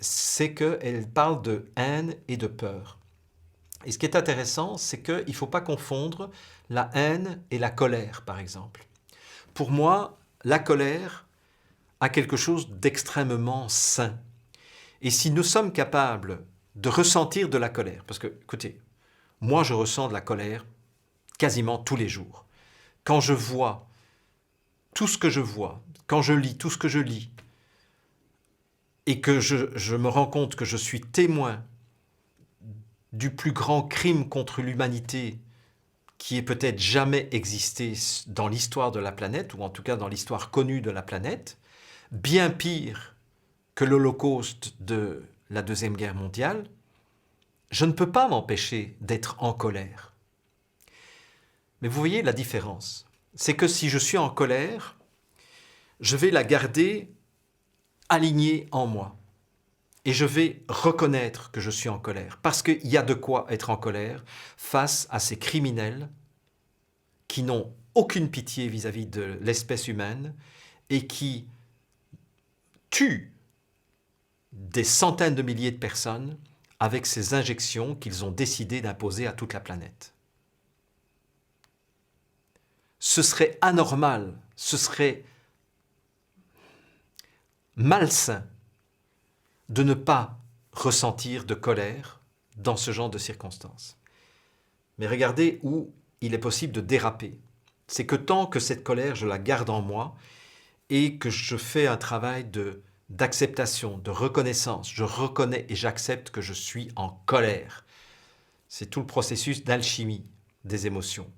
S1: c'est qu'elle parle de haine et de peur. Et ce qui est intéressant, c'est qu'il ne faut pas confondre la haine et la colère, par exemple. Pour moi, la colère a quelque chose d'extrêmement sain. Et si nous sommes capables de ressentir de la colère, parce que, écoutez, moi je ressens de la colère quasiment tous les jours. Quand je vois tout ce que je vois, quand je lis tout ce que je lis, et que je me rends compte que je suis témoin du plus grand crime contre l'humanité qui ait peut-être jamais existé dans l'histoire de la planète, ou en tout cas dans l'histoire connue de la planète, bien pire que l'Holocauste de la Deuxième Guerre mondiale, je ne peux pas m'empêcher d'être en colère. Mais vous voyez la différence. C'est que si je suis en colère, je vais la garder alignée en moi. Et je vais reconnaître que je suis en colère. Parce qu'il y a de quoi être en colère face à ces criminels qui n'ont aucune pitié vis-à-vis de l'espèce humaine et qui tuent des centaines de milliers de personnes avec ces injections qu'ils ont décidé d'imposer à toute la planète. Ce serait anormal, ce serait malsain de ne pas ressentir de colère dans ce genre de circonstances. Mais regardez où il est possible de déraper. C'est que tant que cette colère, je la garde en moi et que je fais un travail d'acceptation, de reconnaissance, je reconnais et j'accepte que je suis en colère. C'est tout le processus d'alchimie des émotions.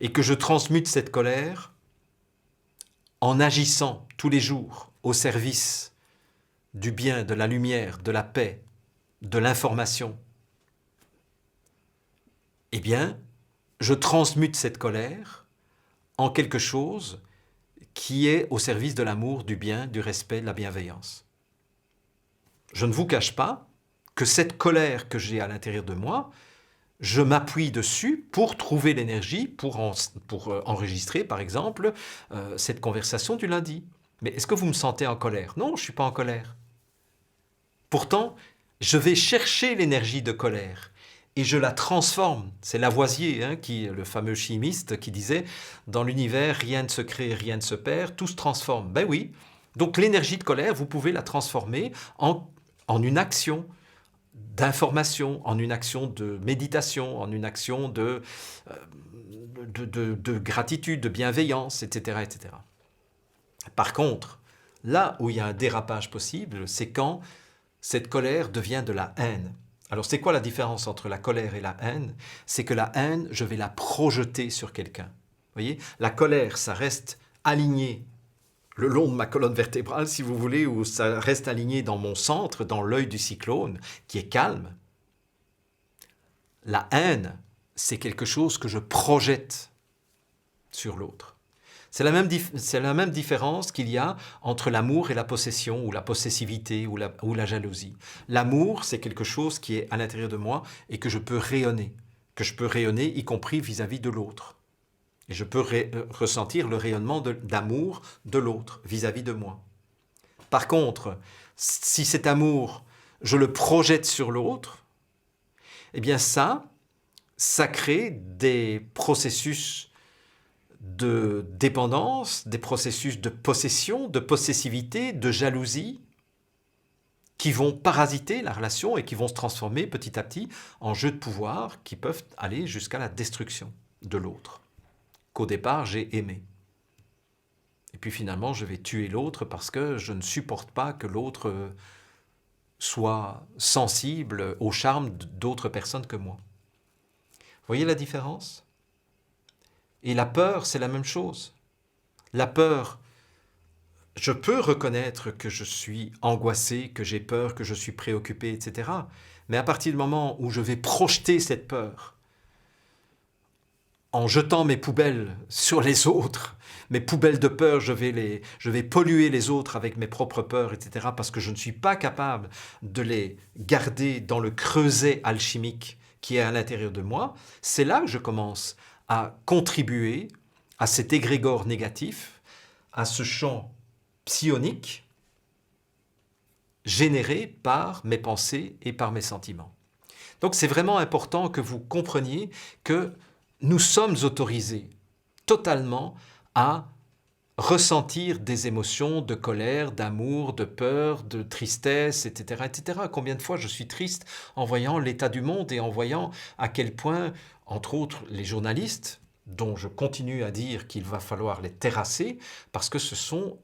S1: Et que je transmute cette colère en agissant tous les jours au service du bien, de la lumière, de la paix, de l'information, eh bien, je transmute cette colère en quelque chose qui est au service de l'amour, du bien, du respect, de la bienveillance. Je ne vous cache pas que cette colère que j'ai à l'intérieur de moi, je m'appuie dessus pour trouver l'énergie, pour enregistrer, par exemple, cette conversation du lundi. Mais est-ce que vous me sentez en colère? Non, je ne suis pas en colère. Pourtant, je vais chercher l'énergie de colère et je la transforme. C'est Lavoisier, le fameux chimiste, qui disait « Dans l'univers, rien ne se crée, rien ne se perd, tout se transforme ». Ben oui, donc l'énergie de colère, vous pouvez la transformer en une action d'information, en une action de méditation, en une action de gratitude, de bienveillance, etc., etc. Par contre, là où il y a un dérapage possible, c'est quand cette colère devient de la haine. Alors c'est quoi la différence entre la colère et la haine? C'est que la haine, je vais la projeter sur quelqu'un. Vous voyez, la colère, ça reste aligné le long de ma colonne vertébrale, si vous voulez, ou ça reste aligné dans mon centre, dans l'œil du cyclone, qui est calme. La haine, c'est quelque chose que je projette sur l'autre. C'est la même différence qu'il y a entre l'amour et la possession, ou la possessivité, ou la jalousie. L'amour, c'est quelque chose qui est à l'intérieur de moi et que je peux rayonner y compris vis-à-vis de l'autre. Et je peux ressentir le rayonnement d'amour de l'autre vis-à-vis de moi. Par contre, si cet amour, je le projette sur l'autre, eh bien ça crée des processus de dépendance, des processus de possession, de possessivité, de jalousie, qui vont parasiter la relation et qui vont se transformer petit à petit en jeux de pouvoir qui peuvent aller jusqu'à la destruction de l'autre, qu'au départ j'ai aimé. Et puis finalement je vais tuer l'autre parce que je ne supporte pas que l'autre soit sensible au charme d'autres personnes que moi. Vous voyez la différence ? Et la peur, c'est la même chose. La peur, je peux reconnaître que je suis angoissé, que j'ai peur, que je suis préoccupé, etc. Mais à partir du moment où je vais projeter cette peur, en jetant mes poubelles sur les autres, mes poubelles de peur, je vais polluer les autres avec mes propres peurs, etc., parce que je ne suis pas capable de les garder dans le creuset alchimique qui est à l'intérieur de moi, c'est là que je commence à contribuer à cet égrégore négatif, à ce champ psionique généré par mes pensées et par mes sentiments. Donc c'est vraiment important que vous compreniez que nous sommes autorisés totalement à ressentir des émotions de colère, d'amour, de peur, de tristesse, etc., etc. Combien de fois je suis triste en voyant l'état du monde et en voyant à quel point, entre autres, les journalistes, dont je continue à dire qu'il va falloir les terrasser, parce que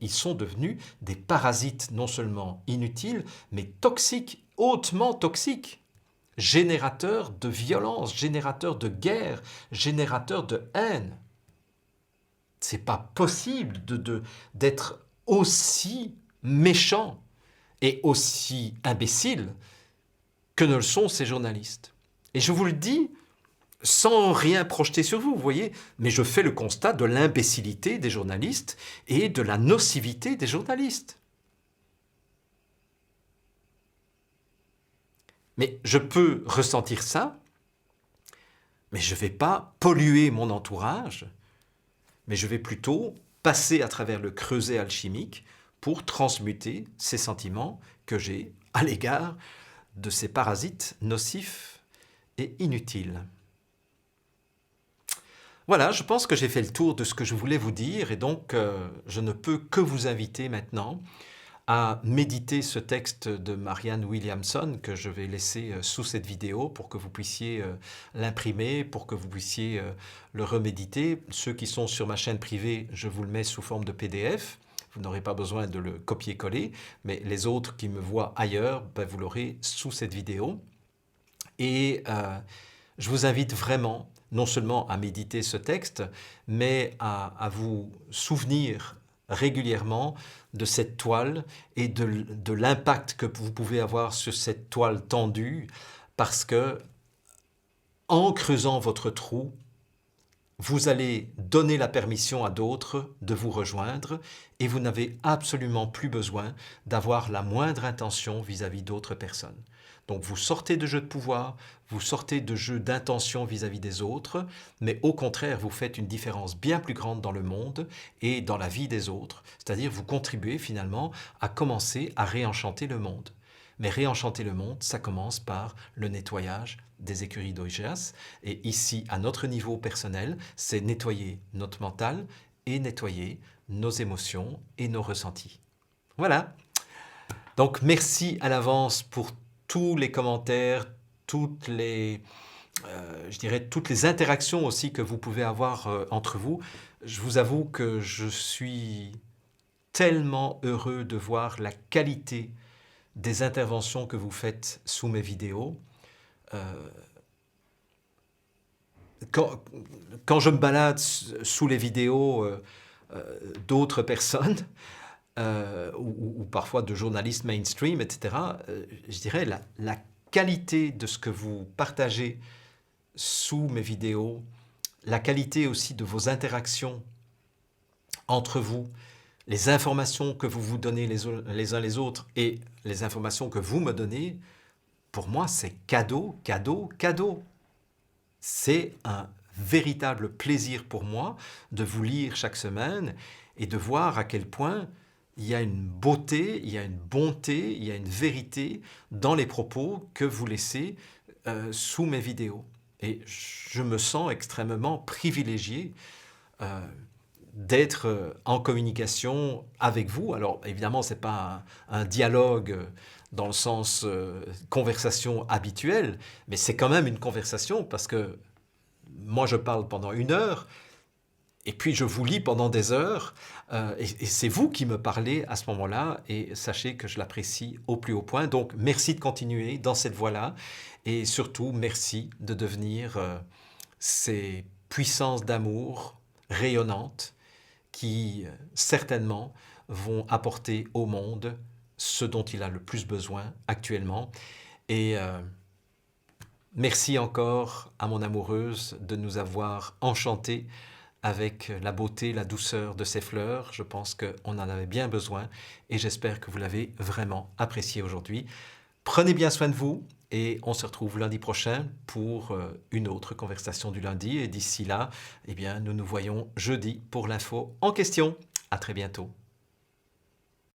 S1: ils sont devenus des parasites non seulement inutiles, mais toxiques, hautement toxiques. Générateur de violence, générateur de guerre, générateur de haine. C'est pas possible d'être aussi méchant et aussi imbécile que ne le sont ces journalistes. Et je vous le dis sans rien projeter sur vous, vous voyez, mais je fais le constat de l'imbécilité des journalistes et de la nocivité des journalistes. Mais je peux ressentir ça, mais je ne vais pas polluer mon entourage, mais je vais plutôt passer à travers le creuset alchimique pour transmuter ces sentiments que j'ai à l'égard de ces parasites nocifs et inutiles. Voilà, je pense que j'ai fait le tour de ce que je voulais vous dire et donc je ne peux que vous inviter maintenant à méditer ce texte de Marianne Williamson que je vais laisser sous cette vidéo pour que vous puissiez l'imprimer, pour que vous puissiez le reméditer. Ceux qui sont sur ma chaîne privée, je vous le mets sous forme de PDF. Vous n'aurez pas besoin de le copier-coller, mais les autres qui me voient ailleurs, vous l'aurez sous cette vidéo. Et je vous invite vraiment, non seulement à méditer ce texte, mais à vous souvenir régulièrement de cette toile et de l'impact que vous pouvez avoir sur cette toile tendue, parce que en creusant votre trou, vous allez donner la permission à d'autres de vous rejoindre et vous n'avez absolument plus besoin d'avoir la moindre intention vis-à-vis d'autres personnes. Donc vous sortez de jeux de pouvoir, vous sortez de jeux d'intention vis-à-vis des autres, mais au contraire, vous faites une différence bien plus grande dans le monde et dans la vie des autres. C'est-à-dire vous contribuez finalement à commencer à réenchanter le monde. Mais réenchanter le monde, ça commence par le nettoyage des écuries d'Oïgeas. Et ici, à notre niveau personnel, c'est nettoyer notre mental et nettoyer nos émotions et nos ressentis. Voilà. Donc merci à l'avance pour tous les commentaires, toutes les interactions aussi que vous pouvez avoir entre vous. Je vous avoue que je suis tellement heureux de voir la qualité des interventions que vous faites sous mes vidéos. Quand je me balade sous les vidéos d'autres personnes, ou parfois de journalistes mainstream, etc., je dirais la qualité de ce que vous partagez sous mes vidéos, la qualité aussi de vos interactions entre vous, les informations que vous vous donnez les uns les autres et les informations que vous me donnez, pour moi, c'est cadeau, cadeau, cadeau. C'est un véritable plaisir pour moi de vous lire chaque semaine et de voir à quel point il y a une beauté, il y a une bonté, il y a une vérité dans les propos que vous laissez sous mes vidéos. Et je me sens extrêmement privilégié d'être en communication avec vous. Alors évidemment, ce n'est pas un dialogue dans le sens conversation habituelle, mais c'est quand même une conversation parce que moi je parle pendant 1 heure, et puis je vous lis pendant des heures, et c'est vous qui me parlez à ce moment-là, et sachez que je l'apprécie au plus haut point. Donc merci de continuer dans cette voie-là, et surtout merci de devenir ces puissances d'amour rayonnantes qui certainement vont apporter au monde ce dont il a le plus besoin actuellement. Et merci encore à mon amoureuse de nous avoir enchantés avec la beauté, la douceur de ces fleurs. Je pense qu'on en avait bien besoin et j'espère que vous l'avez vraiment apprécié aujourd'hui. Prenez bien soin de vous et on se retrouve lundi prochain pour une autre conversation du lundi. Et d'ici là, eh bien, nous nous voyons jeudi pour l'info en question. À très bientôt.